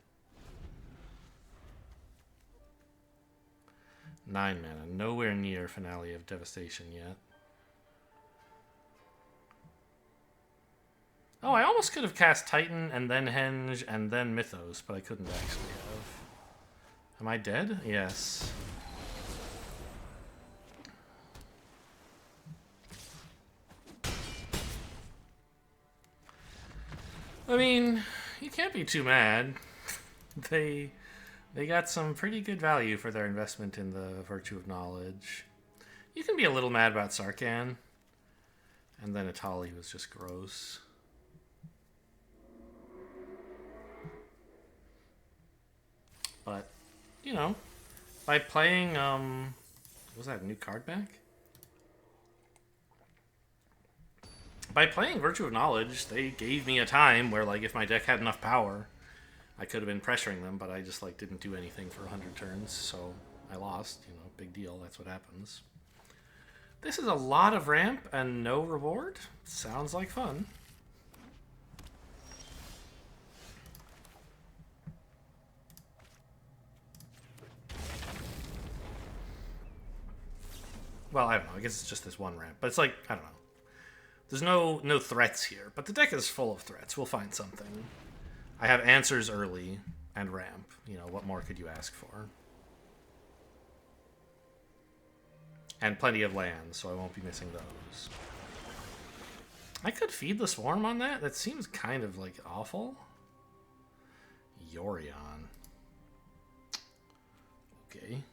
9 mana. Nowhere near Finale of Devastation yet. Oh, I almost could have cast Titan and then Henge and then Mythos, but I couldn't actually have. Am I dead? Yes. I mean, you can't be too mad. They got some pretty good value for their investment in the Virtue of Knowledge. You can be a little mad about Sarkhan. And then Atali was just gross. But, you know, by playing, what was that, a new card back? By playing Virtue of Knowledge, they gave me a time where, like, if my deck had enough power, I could have been pressuring them, but I just, like, didn't do anything for 100 turns, so I lost. You know, big deal, that's what happens. This is a lot of ramp and no reward. Sounds like fun. Well, I don't know. I guess it's just this one ramp. But it's like, I don't know. There's no threats here. But the deck is full of threats. We'll find something. I have answers early and ramp. You know, what more could you ask for? And plenty of lands, so I won't be missing those. I could feed the Swarm on that? That seems kind of, like, awful. Yorion. Okay.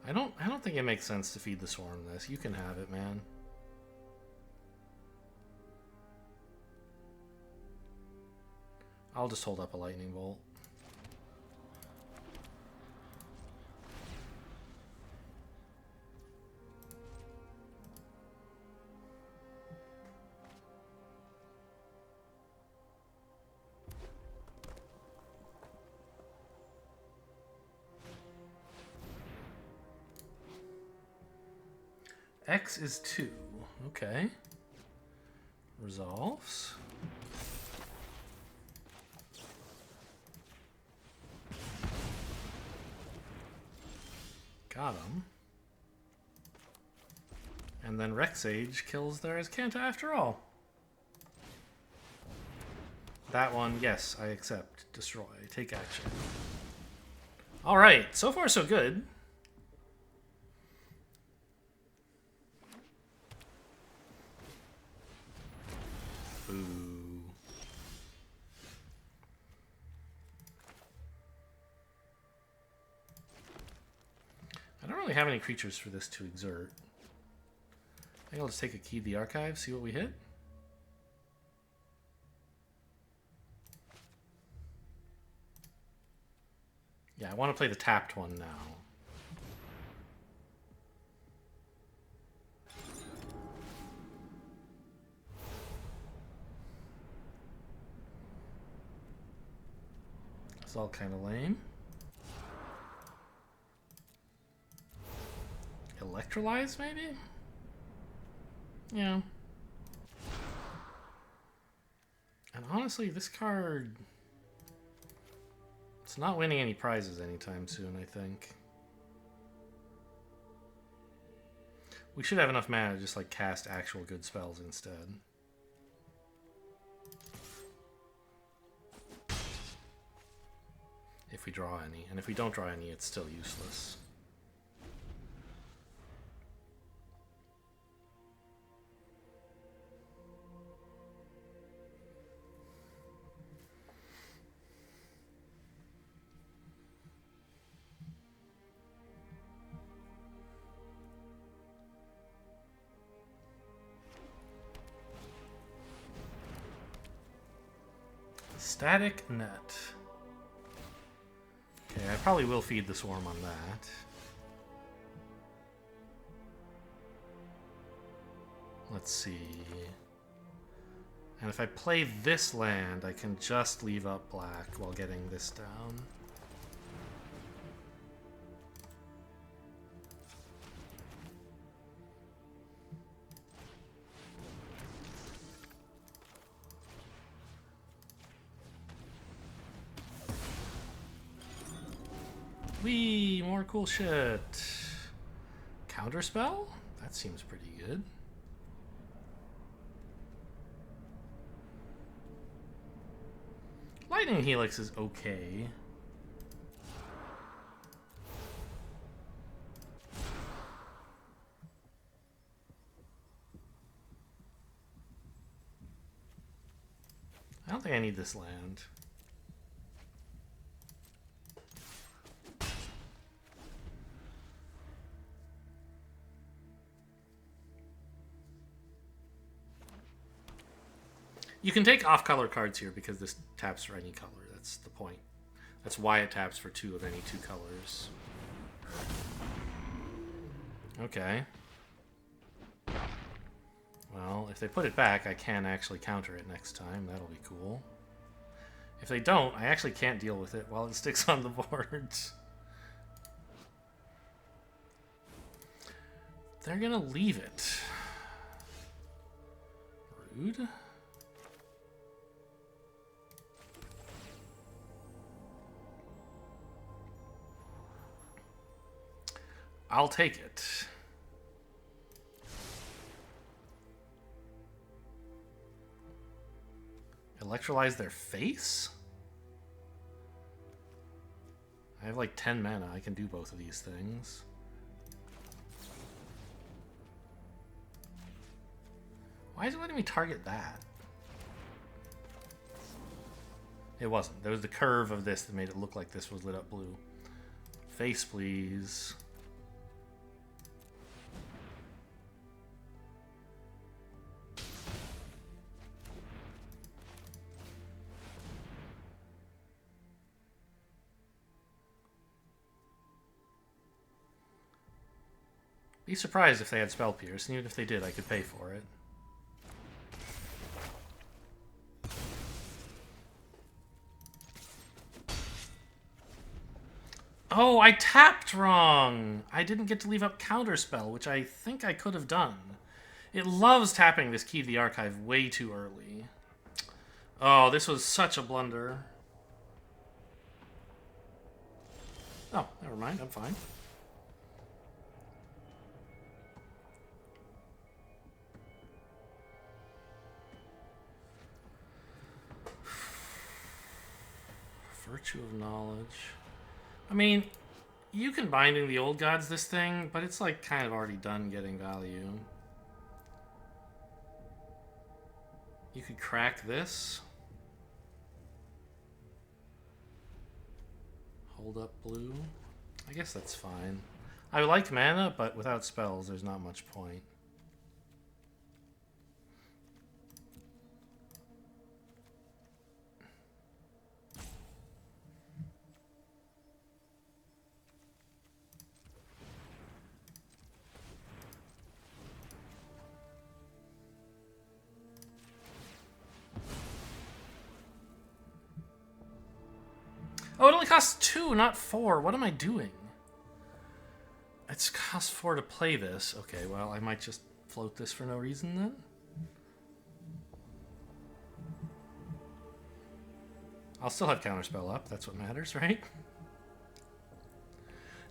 I don't think it makes sense to feed the Swarm this. You can have it, man. I'll just hold up a Lightning Bolt. X is 2. Okay. Resolves. Got him. And then Rexage kills their Azcanta after all. That one, yes, I accept. Destroy. Take action. Alright, so far so good. Boo. I don't really have any creatures for this to exert. I think I'll just take a key to the archive, see what we hit. Yeah, I want to play the tapped one now. It's all kind of lame. Electrolyze, maybe? Yeah. And honestly, this card... It's not winning any prizes anytime soon, I think. We should have enough mana to just, like, cast actual good spells instead. If we draw any. And if we don't draw any, it's still useless. Static net. Okay, I probably will feed the swarm on that. Let's see. And if I play this land, I can just leave up black while getting this down. Whee! More cool shit. Counterspell? That seems pretty good. Lightning Helix is okay. I don't think I need this land. You can take off-color cards here because this taps for any color. That's the point. That's why it taps for 2 of any 2 colors. Okay. Well, if they put it back, I can actually counter it next time. That'll be cool. If they don't, I actually can't deal with it while it sticks on the board. They're gonna leave it. Rude. I'll take it. Electrolyze their face? I have like 10 mana. I can do both of these things. Why is it letting me target that? It wasn't. There was the curve of this that made it look like this was lit up blue. Face, please. Be surprised if they had Spell Pierce, and even if they did, I could pay for it. Oh, I tapped wrong! I didn't get to leave up Counterspell, which I think I could have done. It loves tapping this Key to the Archive way too early. Oh, this was such a blunder. Oh, never mind, I'm fine. Virtue of Knowledge. I mean, you can Binding the Old Gods this thing, but it's like kind of already done getting value. You could crack this. Hold up blue. I guess that's fine. I like mana, but without spells, there's not much point. Oh, it only costs 2, not 4. What am I doing? It's cost 4 to play this. Okay, well, I might just float this for no reason then. I'll still have Counterspell up. That's what matters, right?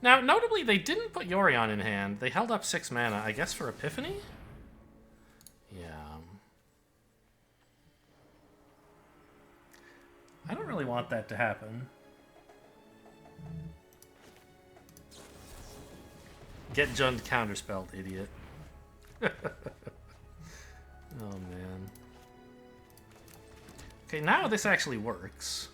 Now, notably, they didn't put Yorion in hand. They held up 6 mana, I guess for Epiphany? Yeah. I don't really want that to happen. Get Jund counterspelled, idiot. Oh, man. Okay, now this actually works.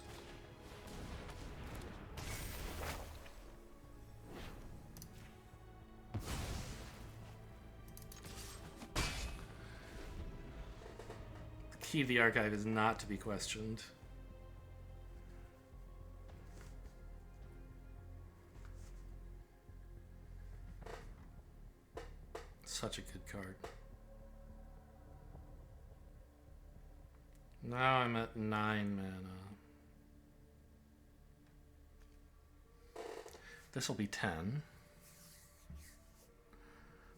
The key of the archive is not to be questioned. such a good card. Now I'm at 9 mana. This will be 10.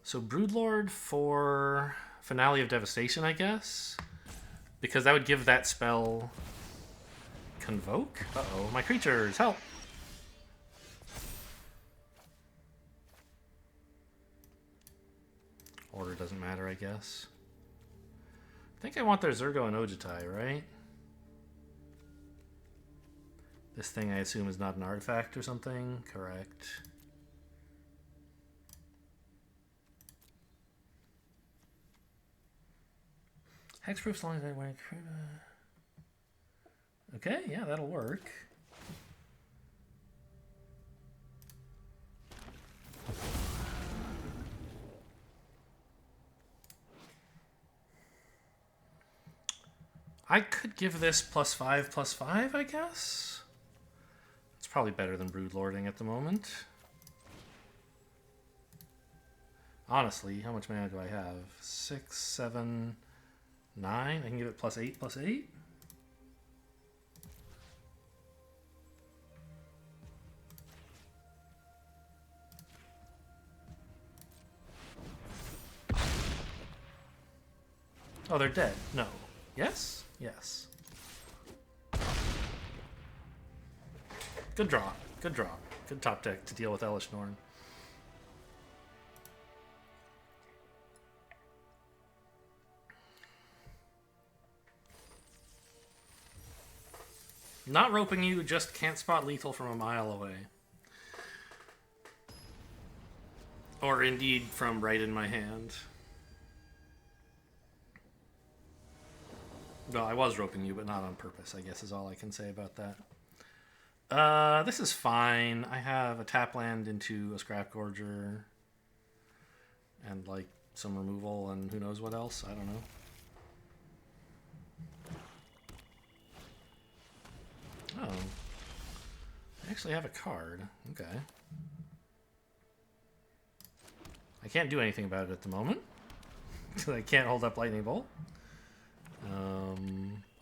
So Broodlord for Finale of Devastation, I guess? Because that would give that spell Convoke? Uh-oh, my creatures, help! Order doesn't matter, I guess. I think I want their Zurgo and Ojutai, right? This thing I assume is not an artifact or something? Correct. Hexproof as long as I wear. Okay, yeah, that'll work. I could give this +5/+5, I guess. It's probably better than Broodlording at the moment. Honestly, how much mana do I have? 6, 7, 9. I can give it +8/+8. Oh, they're dead. No. Yes? Yes. Good draw. Good draw. Good top deck to deal with Elish Norn. Not roping you, just can't spot lethal from a mile away. Or indeed from right in my hand. Well, I was roping you, but not on purpose, I guess is all I can say about that. This is fine. I have a tap land into a Scrap Gorger. And, like, some removal and who knows what else. I don't know. Oh. I actually have a card. Okay. I can't do anything about it at the moment. Because I can't hold up Lightning Bolt.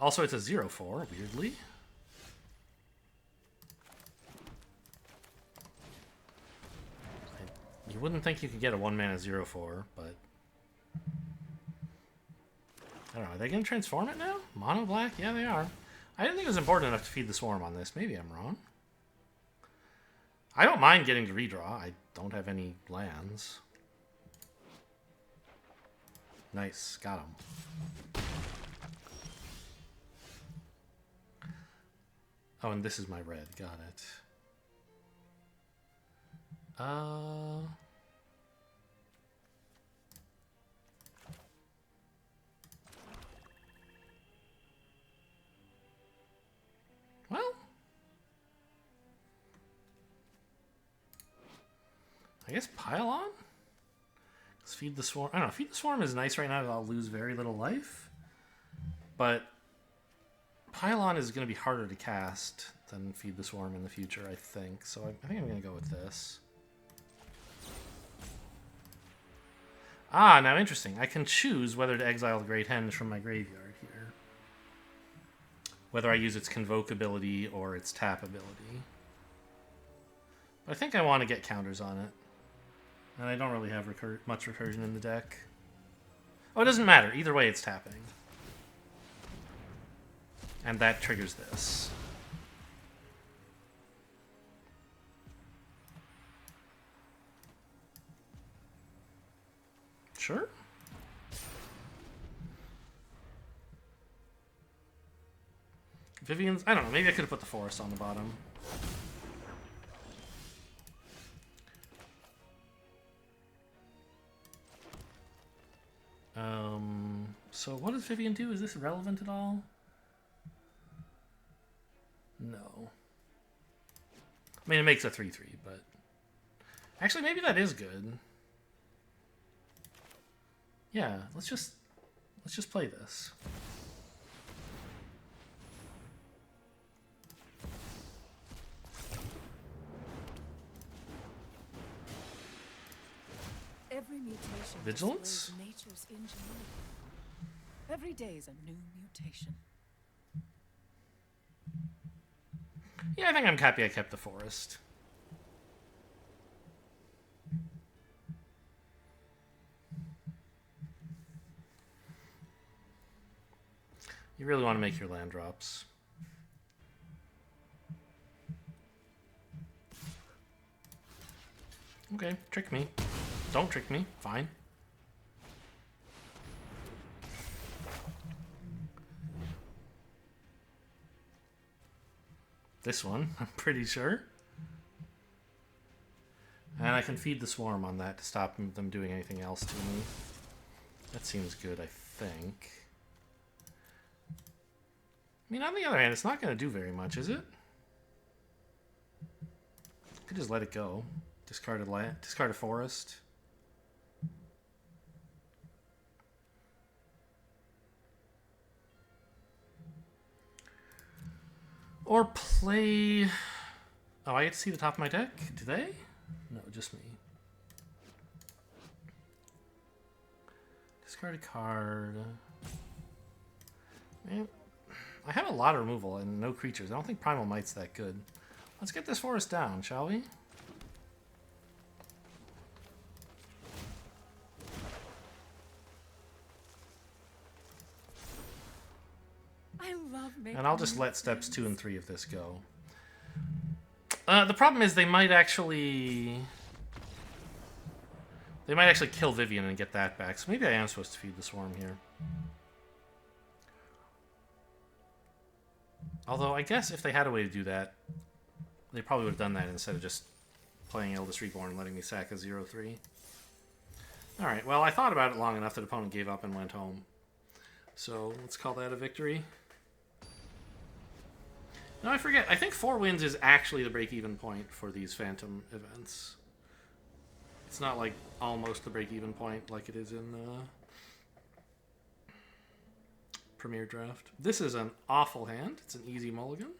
Also, it's a 0/4, weirdly. You wouldn't think you could get a 1-mana 0/4, but... I don't know, are they going to transform it now? Mono black? Yeah, they are. I didn't think it was important enough to feed the Swarm on this. Maybe I'm wrong. I don't mind getting to redraw. I don't have any lands. Nice, got him. Oh, and this is my red. Got it. Well. I guess pile on? Let's feed the Swarm. I don't know. Feed the Swarm is nice right now. I'll lose very little life. But Pylon is going to be harder to cast than Feed the Swarm in the future, I think. So I think I'm going to go with this. Ah, now interesting. I can choose whether to exile the Great Henge from my graveyard here. Whether I use its Convoke ability or its Tap ability. But I think I want to get counters on it. And I don't really have much recursion in the deck. Oh, it doesn't matter. Either way, it's tapping. And that triggers this. Sure. Vivian's... I don't know. Maybe I could have put the forest on the bottom. So what does Vivian do? Is this relevant at all? No. I mean, it makes a 3/3, but... Actually, maybe that is good. Yeah, let's just play this. Every meeting mutation Vigilance? displays nature's ingenuity. Every day is a new mutation. Yeah, I think I'm happy I kept the forest. You really want to make your land drops. Okay, trick me. Don't trick me. Fine. This one, I'm pretty sure. And I can feed the swarm on that to stop them doing anything else to me. That seems good, I think. I mean, on the other hand, it's not going to do very much, is it? Could just let it go. Discard a land, discard a forest. Or play... Oh, I get to see the top of my deck? Do they? No, just me. Discard a card. Man, I have a lot of removal and no creatures. I don't think Primal Might's that good. Let's get this forest down, shall we? I love making And I'll just new let steps friends. 2 and 3 of this go. The problem is they might actually kill Vivian and get that back. So maybe I am supposed to feed the swarm here. Although I guess if they had a way to do that, they probably would have done that instead of just playing Eldest Reborn and letting me sack a 0/3. Alright, well I thought about it long enough that opponent gave up and went home. So let's call that a victory. No, I forget. I think 4 wins is actually the break-even point for these Phantom events. It's not like almost the break-even point like it is in Premier Draft. This is an awful hand. It's an easy mulligan.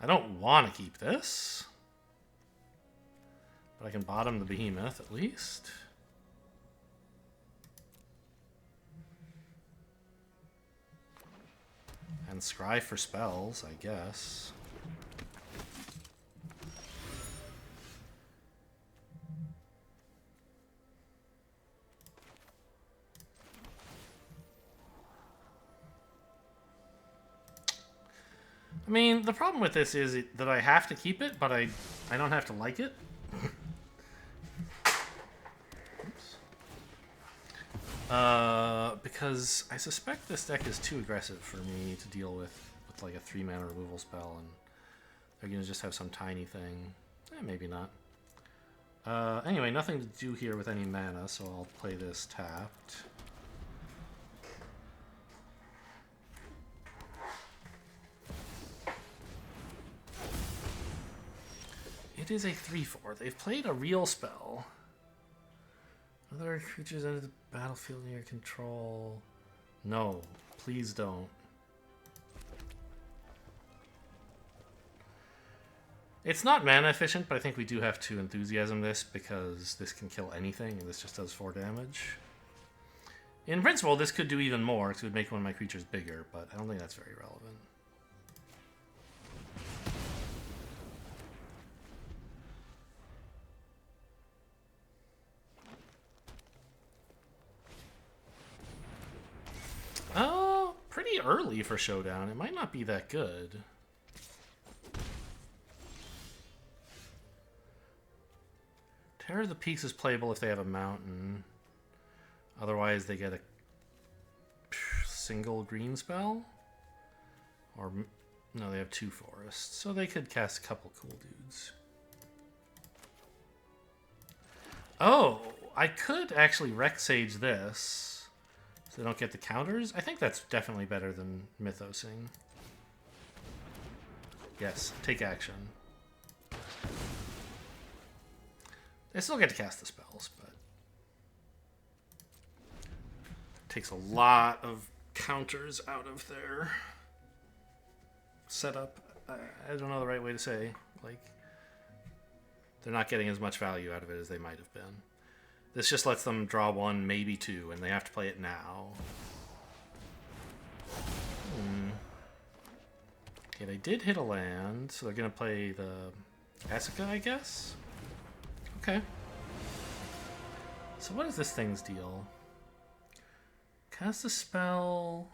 I don't want to keep this. But I can bottom the Behemoth at least. And scry for spells, I guess. I mean, the problem with this is that I have to keep it, but I don't have to like it. Because I suspect this deck is too aggressive for me to deal with like a 3-mana removal spell, and they're gonna just have some tiny thing. Maybe not. Anyway, nothing to do here with any mana, so I'll play this tapped. It is a 3/4. They've played a real spell. Other creatures enter the battlefield near control. No, please don't. It's not mana efficient, but I think we do have to Enthusiasm this because this can kill anything, and this just does 4 damage. In principle, this could do even more because it would make one of my creatures bigger, but I don't think that's very relevant. Pretty early for Showdown. It might not be that good. Terror of the Peaks is playable if they have a mountain. Otherwise, they get a single green spell. Or, no, they have 2 forests. So they could cast a couple cool dudes. Oh, I could actually Rec Sage this. So they don't get the counters. I think that's definitely better than Mythosing. Yes, take action. They still get to cast the spells, but it takes a lot of counters out of their setup. I don't know the right way to say. Like, they're not getting as much value out of it as they might have been. This just lets them draw 1, maybe 2, and they have to play it now. Okay, they did hit a land, so they're going to play the Essica, I guess? Okay. So what is this thing's deal? Cast a spell...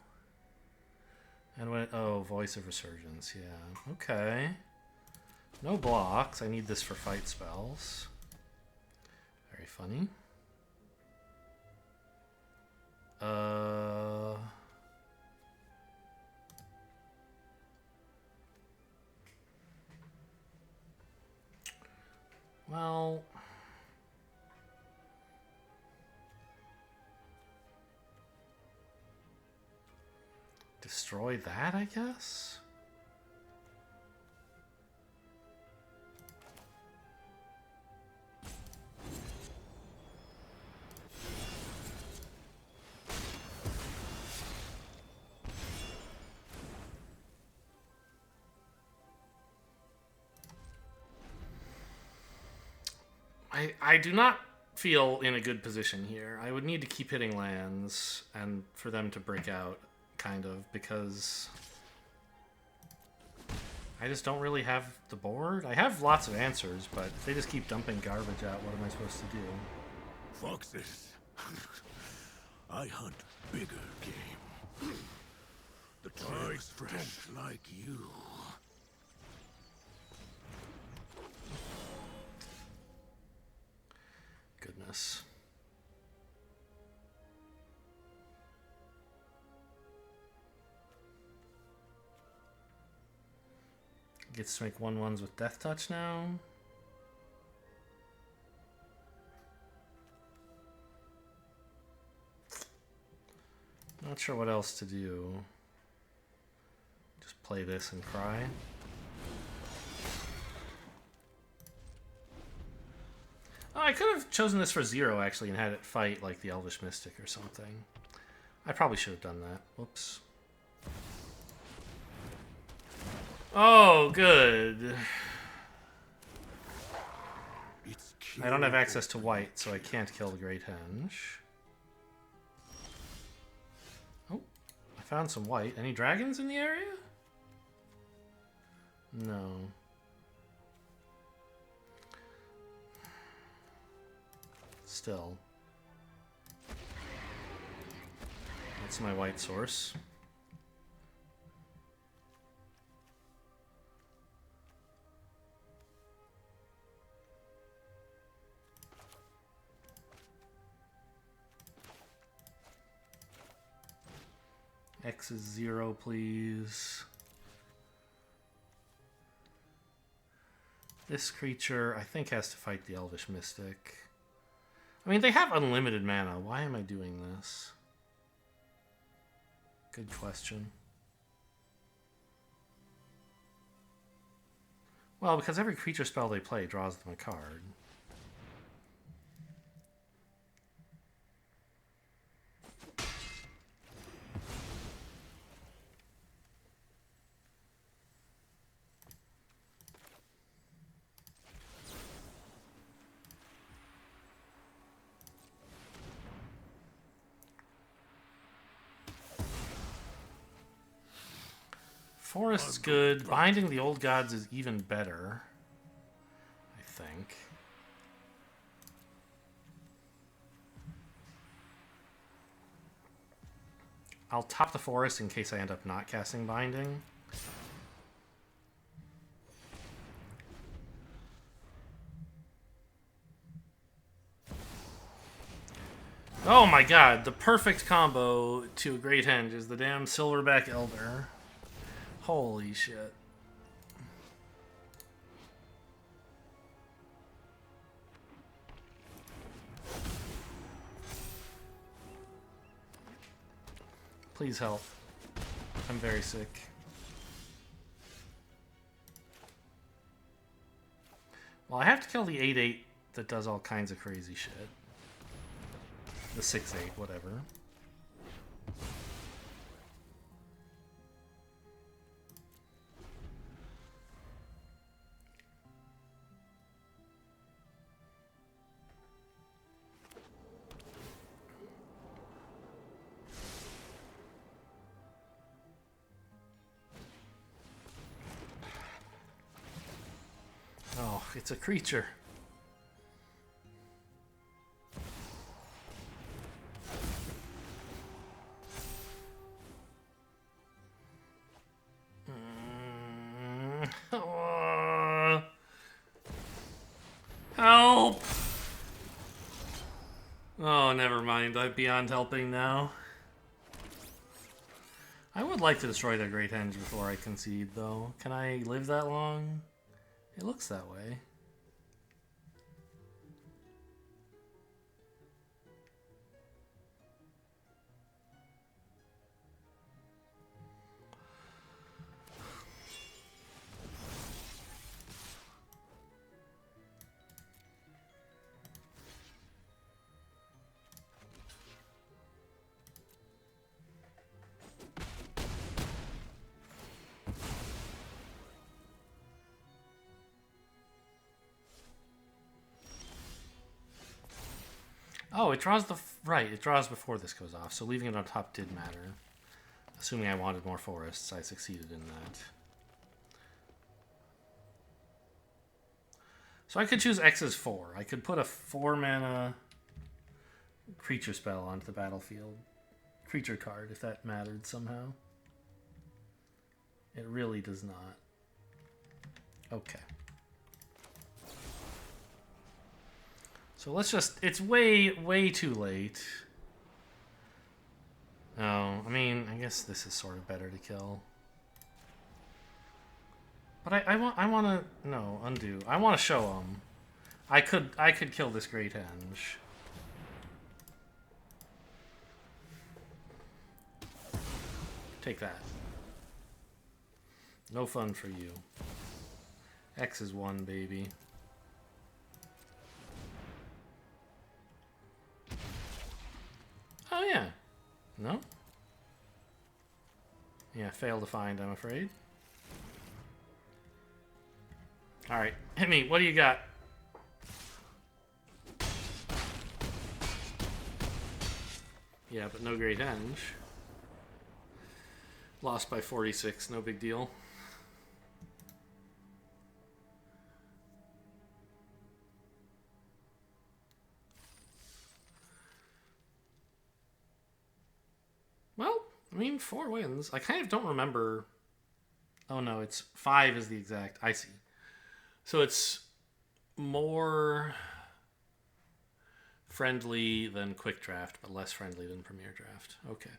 And when... Oh, Voice of Resurgence, yeah. Okay. No blocks. I need this for fight spells. Very funny. Well... Destroy that, I guess? I do not feel in a good position here. I would need to keep hitting lands and for them to break out, kind of, because I just don't really have the board. I have lots of answers, but if they just keep dumping garbage out, what am I supposed to do? Foxes. I hunt bigger game. The tribes don't like you. Goodness. Gets to make 1/1s with Death Touch now. Not sure what else to do. Just play this and cry. Oh, I could have chosen this for 0 actually and had it fight like the Elvish Mystic or something. I probably should have done that. Whoops. Oh, good. I don't have access to white, so I can't kill the Great Henge. Oh, I found some white. Any dragons in the area? No. Still. That's my white source. X is 0, please. This creature, I think, has to fight the Elvish Mystic. I mean, they have unlimited mana. Why am I doing this? Good question. Well, because every creature spell they play draws them a card. Forest's good. Binding the Old Gods is even better, I think. I'll top the Forest in case I end up not casting Binding. Oh my god, the perfect combo to a Great Henge is the damn Silverback Elder. Holy shit. Please help. I'm very sick. Well, I have to kill the 8/8 that does all kinds of crazy shit. The 6/8, whatever. It's a creature. Help! Oh, never mind. I'm beyond helping now. I would like to destroy their Great Henge before I concede, though. Can I live that long? It looks that way. Oh, it draws the... Right, it draws before this goes off, so leaving it on top did matter. Assuming I wanted more forests, I succeeded in that. So I could choose X as 4. I could put a 4-mana creature spell onto the battlefield. Creature card, if that mattered somehow. It really does not. Okay. So let's just... It's way, way too late. No, I mean, I guess this is sort of better to kill. But I want to... No, undo. I want to show them. I could kill this Great Henge. Take that. No fun for you. X is 1, baby. Oh, yeah. No? Yeah, fail to find, I'm afraid. Alright, hit me. What do you got? Yeah, but no Great Henge. Lost by 46, no big deal. Well, I mean, 4 wins. I kind of don't remember. Oh no, it's 5 is the exact. I see. So it's more friendly than Quick Draft, but less friendly than Premier Draft. Okay.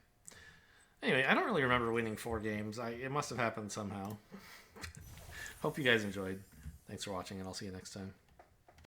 Anyway, I don't really remember winning 4 games. It must have happened somehow. Hope you guys enjoyed. Thanks for watching, and I'll see you next time.